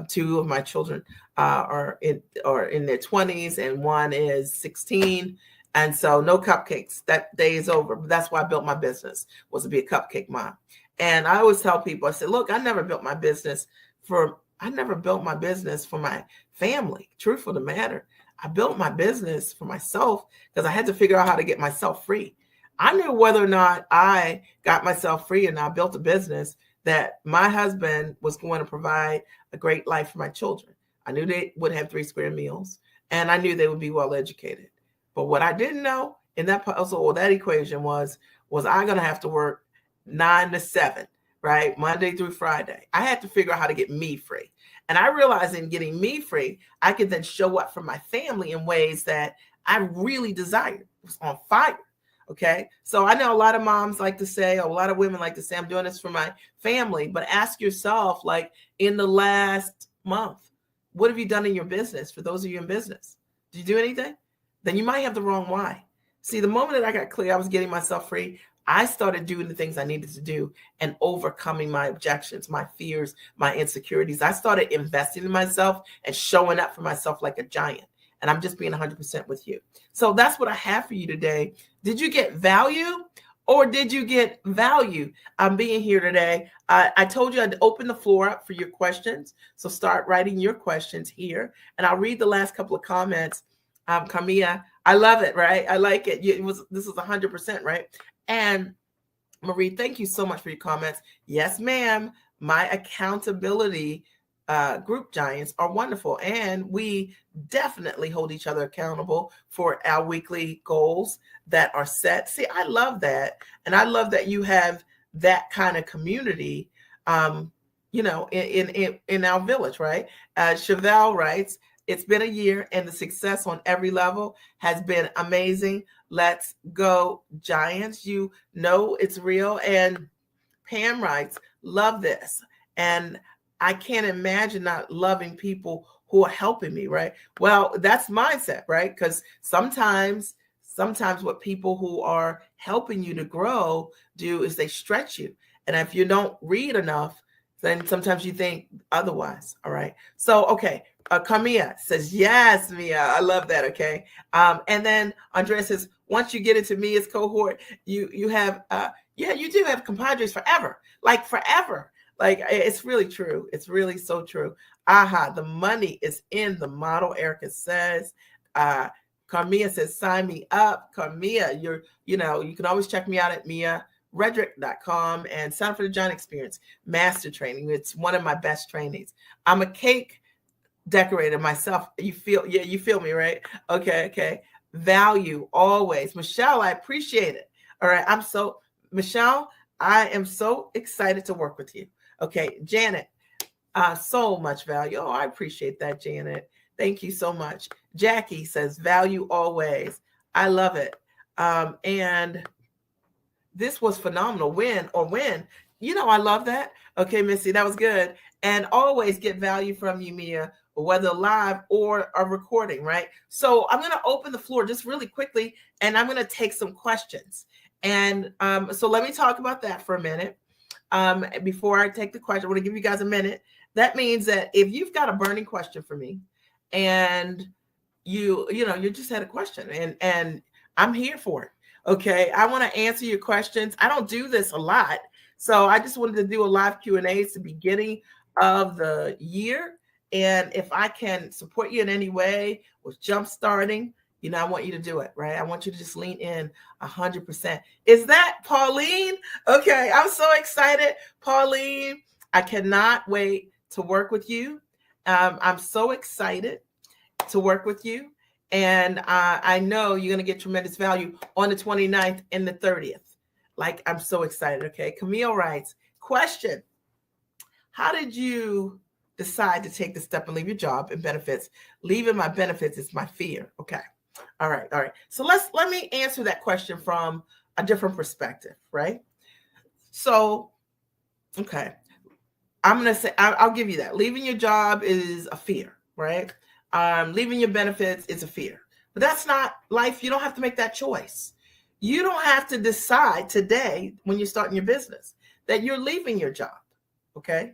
2 of my children are in their 20s, and one is 16. And so no cupcakes. That day is over. But that's why I built my business, was to be a cupcake mom. And I always tell people, I said, look, I never built my business for my family. Truth of the matter, I built my business for myself because I had to figure out how to get myself free. I knew whether or not I got myself free and I built a business that my husband was going to provide a great life for my children. I knew they would have 3 square meals, and I knew they would be well educated. But what I didn't know in that puzzle or that equation was I going to have to work 9 to 7, right? Monday through Friday. I had to figure out how to get me free. And I realized in getting me free, I could then show up for my family in ways that I really desired. It was on fire. Okay. So I know a lot of moms like to say, or a lot of women like to say, I'm doing this for my family. But ask yourself, like, in the last month, what have you done in your business? For those of you in business, did you do anything? Then you might have the wrong why. See, the moment that I got clear, I was getting myself free, I started doing the things I needed to do and overcoming my objections, my fears, my insecurities. I started investing in myself and showing up for myself like a giant. And I'm just being 100% with you. So that's what I have for you today. Did you get value, or did you get value? I'm being here today. I told you I'd open the floor up for your questions. So start writing your questions here. And I'll read the last couple of comments. Camilla, I love it, right? I like it. This is 100%, right? And Marie, thank you so much for your comments. Yes, ma'am. My accountability group giants are wonderful, and we definitely hold each other accountable for our weekly goals that are set. See, I love that, and I love that you have that kind of community, in our village, right? Chevelle writes, it's been a year, and the success on every level has been amazing. Let's go, Giants. You know it's real. And Pam writes, love this. And I can't imagine not loving people who are helping me, right? Well, that's mindset, right? Because sometimes what people who are helping you to grow do is they stretch you. And if you don't read enough, then sometimes you think otherwise. All right. So, okay. Camilla says, yes, Mia. I love that. Okay. And then Andrea says, once you get into Mia's cohort, you have, you do have compadres forever, like forever. Like, it's really true. It's really so true. The money is in the model, Erica says. Carmia says, sign me up. Carmia, you can always check me out at miaredrick.com and sign up for the Giant Experience Master Training. It's one of my best trainings. I'm a cake decorator myself. You feel me, right? Okay. Value always. Michelle, I appreciate it. All right. Michelle, I am so excited to work with you. Okay. Janet, so much value. Oh, I appreciate that, Janet. Thank you so much. Jackie says, value always. I love it. And this was phenomenal. Win. I love that. Okay, Missy, that was good. And always get value from you, Mia, whether live or a recording, right? So I'm going to open the floor just really quickly, and I'm going to take some questions. And so let me talk about that for a minute. Before I take the question, I want to give you guys a minute. That means that if you've got a burning question for me, and you just had a question, and I'm here for it. Okay, I want to answer your questions. I don't do this a lot, so I just wanted to do a live Q&A. It's the beginning of the year, and if I can support you in any way with jump starting, I want you to do it, right? I want you to just lean in 100%. Is that Pauline? Okay, I'm so excited, Pauline. I cannot wait to work with you. I'm so excited to work with you. And I know you're going to get tremendous value on the 29th and the 30th. Like, I'm so excited. Okay. Camille writes, question, how did you decide to take the step and leave your job and benefits? Leaving my benefits is my fear. Okay. All right. So let me answer that question from a different perspective, right? So, okay. I'm going to say, I'll give you that. Leaving your job is a fear, right? Leaving your benefits is a fear, but that's not life. You don't have to make that choice. You don't have to decide today when you're starting your business that you're leaving your job. Okay.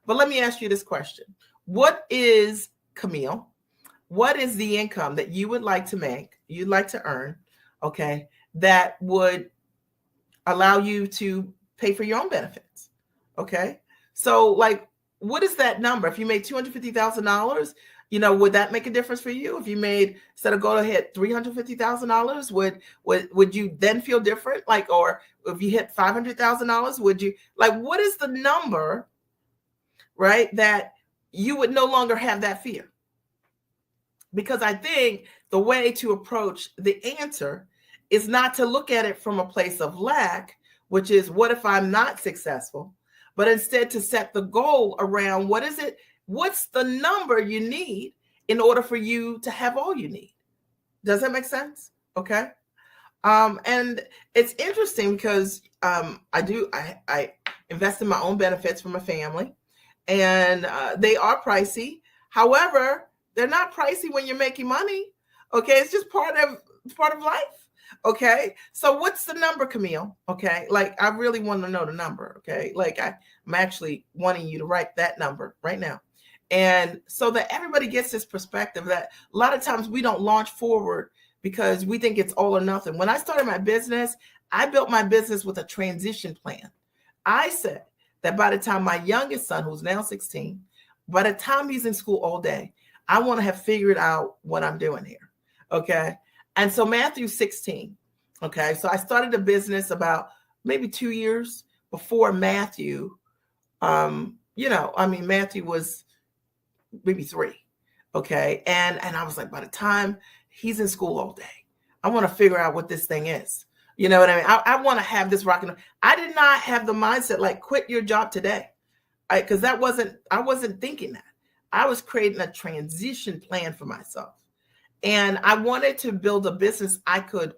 But let me ask you this question. Camille, what is the income that you would like to make, you'd like to earn okay, that would allow you to pay for your own benefits. Okay. So, like, what is that number? If you made $250,000, would that make a difference for you? If you made, instead of go ahead, $350,000, would you then feel different? Like, or if you hit $500,000, would you, like, what is the number, right, that you would no longer have that fear? Because I think the way to approach the answer is not to look at it from a place of lack, which is, what if I'm not successful? But instead to set the goal around, what is it? What's the number you need in order for you to have all you need? Does that make sense? Okay. And it's interesting because I invest in my own benefits for my family, and they are pricey. However, they're not pricey when you're making money. Okay, it's just part of life. Okay, so what's the number, Camille? Okay, like, I really want to know the number. Okay, like, I'm actually wanting you to write that number right now, and so that everybody gets this perspective that a lot of times we don't launch forward because we think it's all or nothing. When I started my business, I built my business with a transition plan. I said that by the time my youngest son, who's now 16, by the time he's in school all day, I want to have figured out what I'm doing here. Okay. And so Matthew's 16. Okay. So I started a business about maybe 2 years before Matthew. Matthew was maybe 3. Okay. And I was like, by the time he's in school all day, I want to figure out what this thing is. You know what I mean? I want to have this rocking. I did not have the mindset like, quit your job today. Because I wasn't thinking that. I was creating a transition plan for myself. And I wanted to build a business I could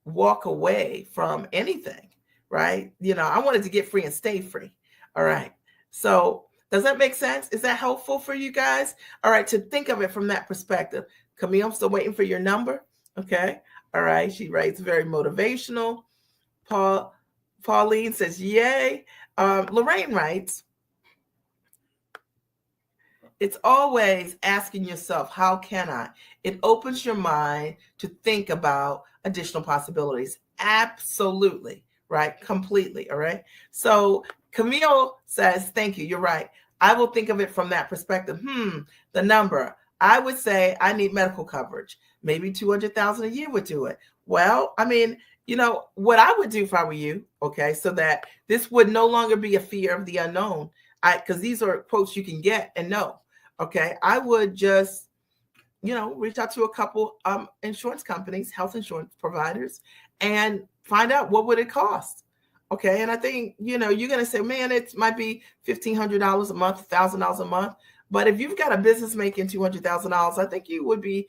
walk away from anything, right? I wanted to get free and stay free. All right. So does that make sense? Is that helpful for you guys? All right. To think of it from that perspective. Camille, I'm still waiting for your number. Okay. All right. She writes very motivational. Pauline says, yay. Lorraine writes, it's always asking yourself, how can I? It opens your mind to think about additional possibilities. Absolutely. Right. Completely. All right. So Camille says, thank you. You're right. I will think of it from that perspective. The number. I would say I need medical coverage. Maybe 200,000 a year would do it. Well, I mean, what I would do if I were you, okay, so that this would no longer be a fear of the unknown, because these are quotes you can get and know, okay, I would just, reach out to a couple insurance companies, health insurance providers, and find out what would it cost, okay, and I think, you're going to say, man, it might be $1,500 a month, $1,000 a month, but if you've got a business making $200,000, I think you would be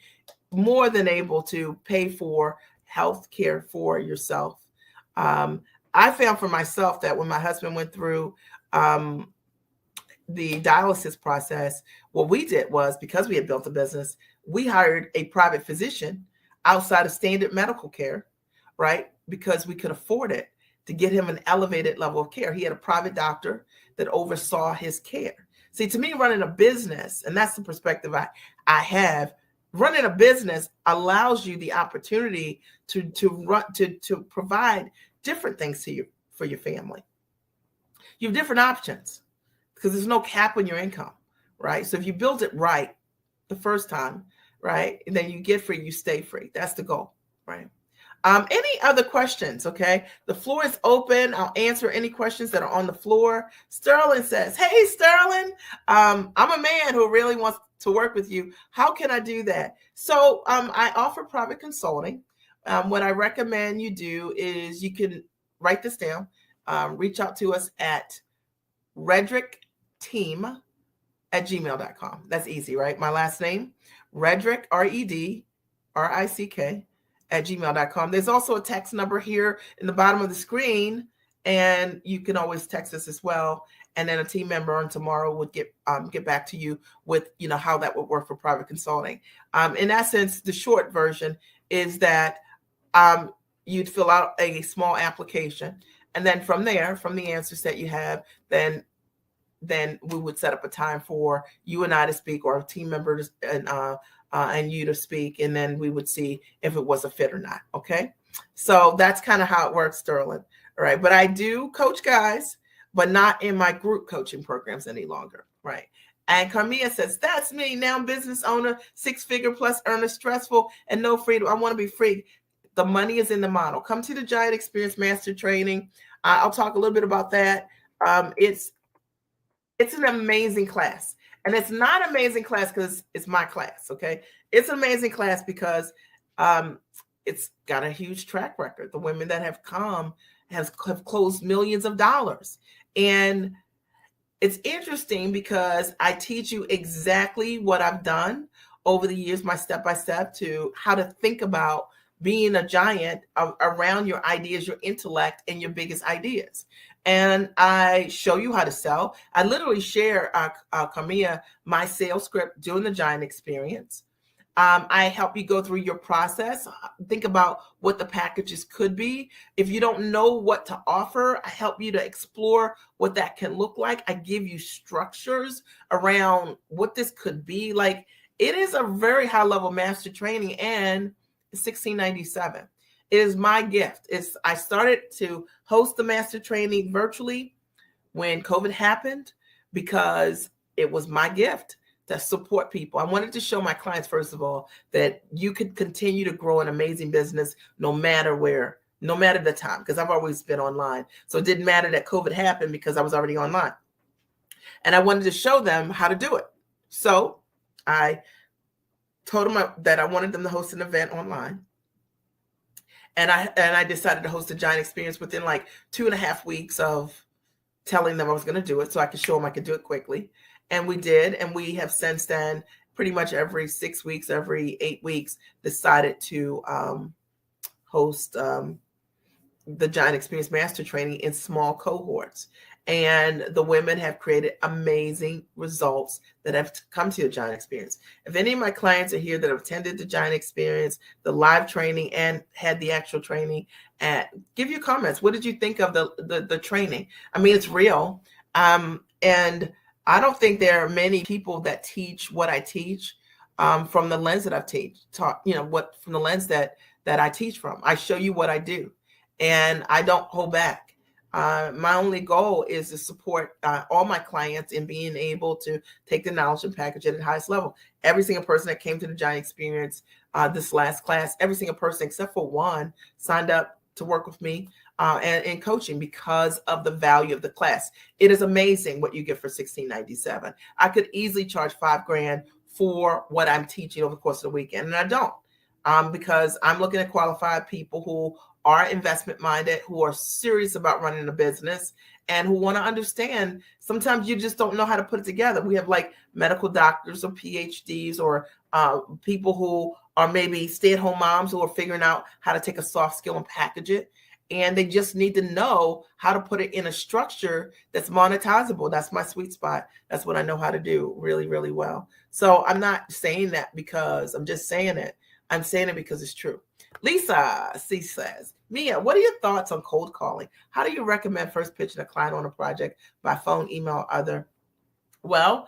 more than able to pay for health care for yourself. I found for myself that when my husband went through the dialysis process, what we did was, because we had built a business, we hired a private physician outside of standard medical care, right? Because we could afford it, to get him an elevated level of care. He had a private doctor that oversaw his care. See, to me, running a business, and that's the perspective I have, running a business allows you the opportunity to provide different things for your family. You have different options because there's no cap on your income, right? So if you build it right the first time, right, and then you get free, you stay free. That's the goal, right? Any other questions? Okay, the floor is open. I'll answer any questions that are on the floor. Sterling says, hey, Sterling, I'm a man who really wants to work with you. How can I do that? So I offer private consulting. What I recommend you do is, you can write this down, reach out to us at redrickteam@gmail.com. That's easy, right? My last name, Redrick, REDRICK, @gmail.com. There's also a text number here in the bottom of the screen, and you can always text us as well. And then a team member on tomorrow would get back to you with, how that would work for private consulting. In essence, the short version is that you'd fill out a small application, and then from there, from the answers that you have, then we would set up a time for you and I to speak, or a team member and and you to speak, and then we would see if it was a fit or not. Okay. So that's kind of how it works, Sterling. All right. But I do coach guys, but not in my group coaching programs any longer. Right. And Carmia says, that's me now, business owner, 6-figure plus earner, stressful and no freedom. I want to be free. The money is in the model. Come to the Giant Experience Master Training. I'll talk a little bit about that. It's an amazing class. And it's not an amazing class because it's my class, okay? It's an amazing class because it's got a huge track record. The women that have come have closed millions of dollars. And it's interesting because I teach you exactly what I've done over the years, my step-by-step to how to think about being a giant around your ideas, your intellect, and your biggest ideas. And I show you how to sell. I literally share, Camilla, my sales script during the Giant Experience. I help you go through your process. Think about what the packages could be. If you don't know what to offer, I help you to explore what that can look like. I give you structures around what this could be. Like, it is a very high level master training, and it's $16.97. It is my gift. I started to host the master training virtually when COVID happened because it was my gift to support people. I wanted to show my clients, first of all, that you could continue to grow an amazing business no matter where, no matter the time, because I've always been online. So it didn't matter that COVID happened because I was already online. And I wanted to show them how to do it. So I told them that I wanted them to host an event online. And I decided to host a Giant Experience within like 2.5 weeks of telling them I was going to do it, so I could show them I could do it quickly. And we did. And we have since then, pretty much every 6 weeks, every 8 weeks, decided to host the Giant Experience Master Training in small cohorts. And the women have created amazing results that have come to the Giant Experience. If any of my clients are here that have attended the Giant Experience, the live training, and had the actual training, give your comments. What did you think of the training? I mean, it's real. And I don't think there are many people that teach what I teach from the lens that I've taught, from the lens that I teach from. I show you what I do, and I don't hold back. My only goal is to support all my clients in being able to take the knowledge and package it at the highest level. Every single person that came to the Giant Experience this last class, every single person except for one signed up to work with me and in coaching because of the value of the class. It is amazing what you get for $16.97. I could easily charge $5,000 for what I'm teaching over the course of the weekend, and I don't, because I'm looking at qualified people who are investment minded, who are serious about running a business, and who want to understand. Sometimes you just don't know how to put it together. We have like medical doctors or PhDs or people who are maybe stay-at-home moms who are figuring out how to take a soft skill and package it. And they just need to know how to put it in a structure that's monetizable. That's my sweet spot. That's what I know how to do really, really well. So I'm not saying that because I'm just saying it. I'm saying it because it's true. Lisa C says, Mia, what are your thoughts on cold calling? How do you recommend first pitching a client on a project by phone, email, or other? Well,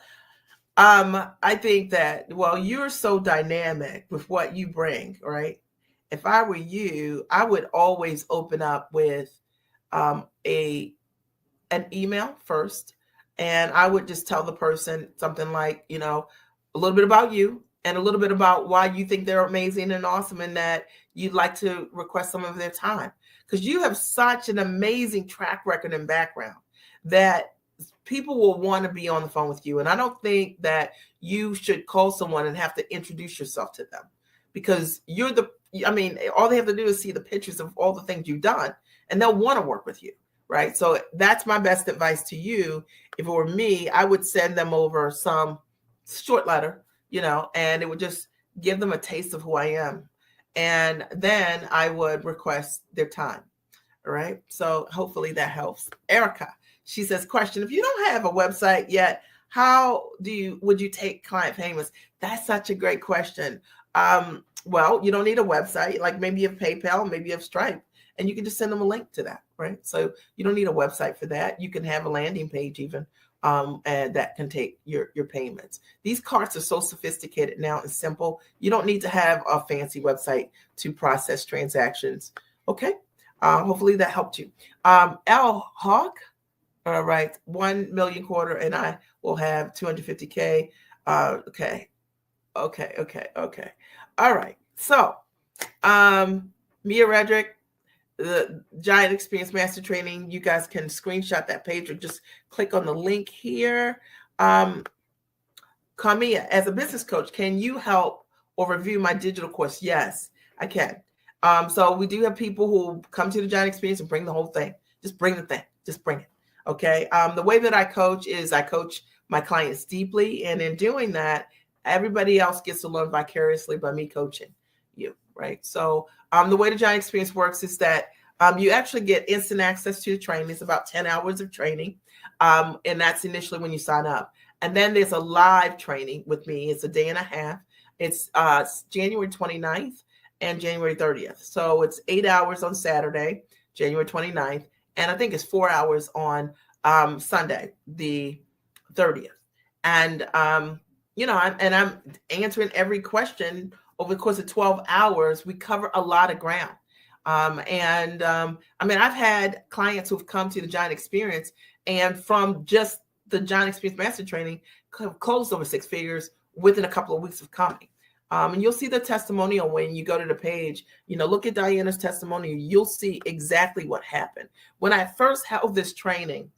I think that, you're so dynamic with what you bring, right? If I were you, I would always open up with an email first. And I would just tell the person something like, a little bit about you and a little bit about why you think they're amazing and awesome and that you'd like to request some of their time. Because you have such an amazing track record and background that people will want to be on the phone with you. And I don't think that you should call someone and have to introduce yourself to them, because all they have to do is see the pictures of all the things you've done and they'll want to work with you, right? So that's my best advice to you. If it were me, I would send them over some short letter, and it would just give them a taste of who I am. And then I would request their time. All right. So hopefully that helps. Erica, she says, question, if you don't have a website yet, how would you take client payments? That's such a great question. Well, you don't need a website. Like maybe you have PayPal, maybe you have Stripe, and you can just send them a link to that, right? So you don't need a website for that. You can have a landing page even and that can take your payments. These carts are so sophisticated now and simple. You don't need to have a fancy website to process transactions. Okay. Hopefully that helped you. L Hawk. All right. 1 million quarter, and I will have 250K. Okay. All right. So, Mia Redrick, the Giant Experience Master Training, you guys can screenshot that page or just click on the link here. Kamia, as a business coach, can you help or review my digital course? Yes, I can. So we do have people who come to the Giant Experience and bring the whole thing. Just bring the thing. Just bring it. Okay. The way that I coach is I coach my clients deeply, and in doing that, everybody else gets to learn vicariously by me coaching you, right? So the way the Giant Experience works is that you actually get instant access to the training. It's about 10 hours of training, and that's initially when you sign up. And then there's a live training with me. It's a day and a half. It's January 29th and January 30th. So it's 8 hours on Saturday, January 29th, and I think it's 4 hours on Sunday, the 30th. And I'm answering every question over the course of 12 hours. We cover a lot of ground. I've had clients who've come to the Giant Experience and from just the Giant Experience Master Training closed over 6 figures within a couple of weeks of coming. And you'll see the testimonial when you go to the page. Look at Diana's testimonial. You'll see exactly what happened. When I first held this training,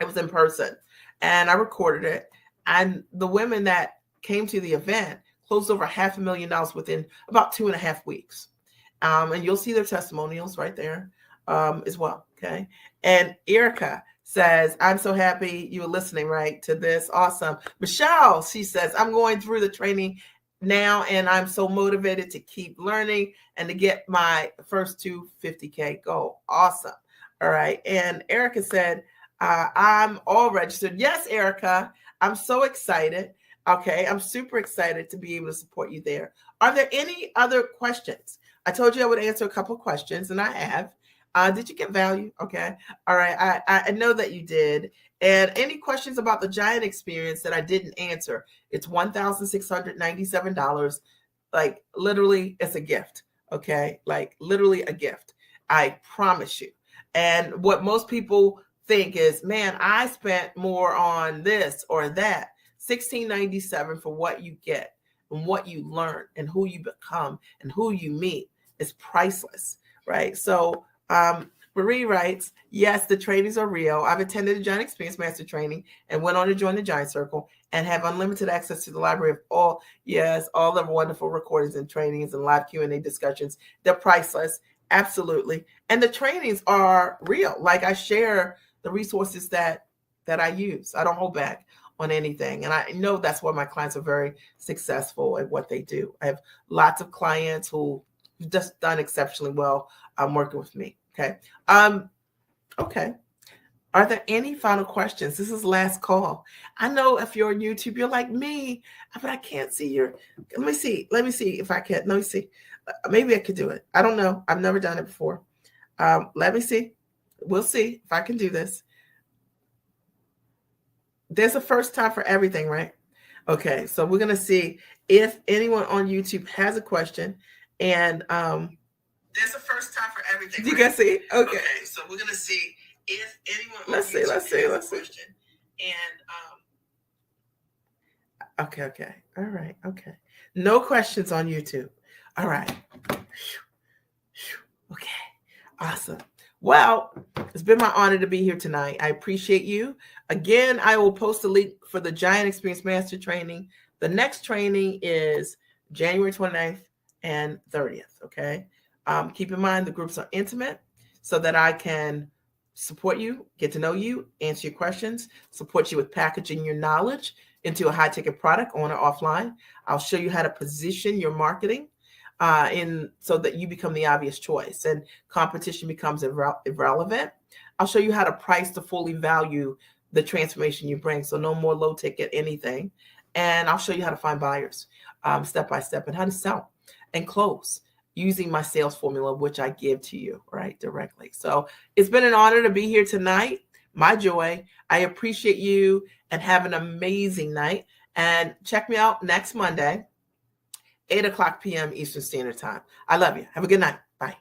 it was in person, and I recorded it. And the women that came to the event closed over $500,000 within about 2.5 weeks. And you'll see their testimonials right there as well. Okay. And Erica says, I'm so happy you were listening right to this. Awesome. Michelle, she says, I'm going through the training now, and I'm so motivated to keep learning and to get my first 250K goal. Awesome. All right. And Erica said, I'm all registered. Yes, Erica, I'm so excited. Okay. I'm super excited to be able to support you there. Are there any other questions? I told you I would answer a couple of questions, and I have. Did you get value? Okay. All right. I know that you did. And any questions about the Giant Experience that I didn't answer? It's $1,697. Like literally, it's a gift. Okay. Like literally a gift. I promise you. And what most people think is, man, I spent more on this or that. $1,697 for what you get and what you learn and who you become and who you meet is priceless, right? So Marie writes, yes, the trainings are real. I've attended the Giant Experience Master Training and went on to join the Giant Circle and have unlimited access to the library of all the wonderful recordings and trainings and live Q&A discussions. They're priceless. Absolutely. And the trainings are real. Like I share the resources that I use. I don't hold back on anything. And I know that's why my clients are very successful at what they do. I have lots of clients who just done exceptionally well working with me. Okay. Okay. Are there any final questions? This is last call. I know if you're on YouTube, you're like me, but I can't see your. Let me see if I can. Let me see. Maybe I could do it. I don't know. I've never done it before. Let me see. We'll see if I can do this. There's a first time for everything, right? Okay. So we're going to see if anyone on YouTube has a question. And there's a first time for everything. You guys see? Okay. So we're gonna see if anyone. Let's see. Has a question. And okay. All right. Okay. No questions on YouTube. All right. Okay. Awesome. Well, it's been my honor to be here tonight. I appreciate you. Again, I will post a link for the Giant Experience Master Training. The next training is January 29th and 30th. Okay. Keep in mind the groups are intimate so that I can support you, get to know you, answer your questions, support you with packaging your knowledge into a high ticket product on or offline. I'll show you how to position your marketing so that you become the obvious choice and competition becomes irrelevant. I'll show you how to price to fully value the transformation you bring. So no more low ticket anything. And I'll show you how to find buyers step by step and how to sell and close using my sales formula, which I give to you, right, directly. So it's been an honor to be here tonight. my joy. I appreciate you, and have an amazing night. And check me out next Monday, 8 o'clock p.m. Eastern Standard Time. I love you. Have a good night. Bye.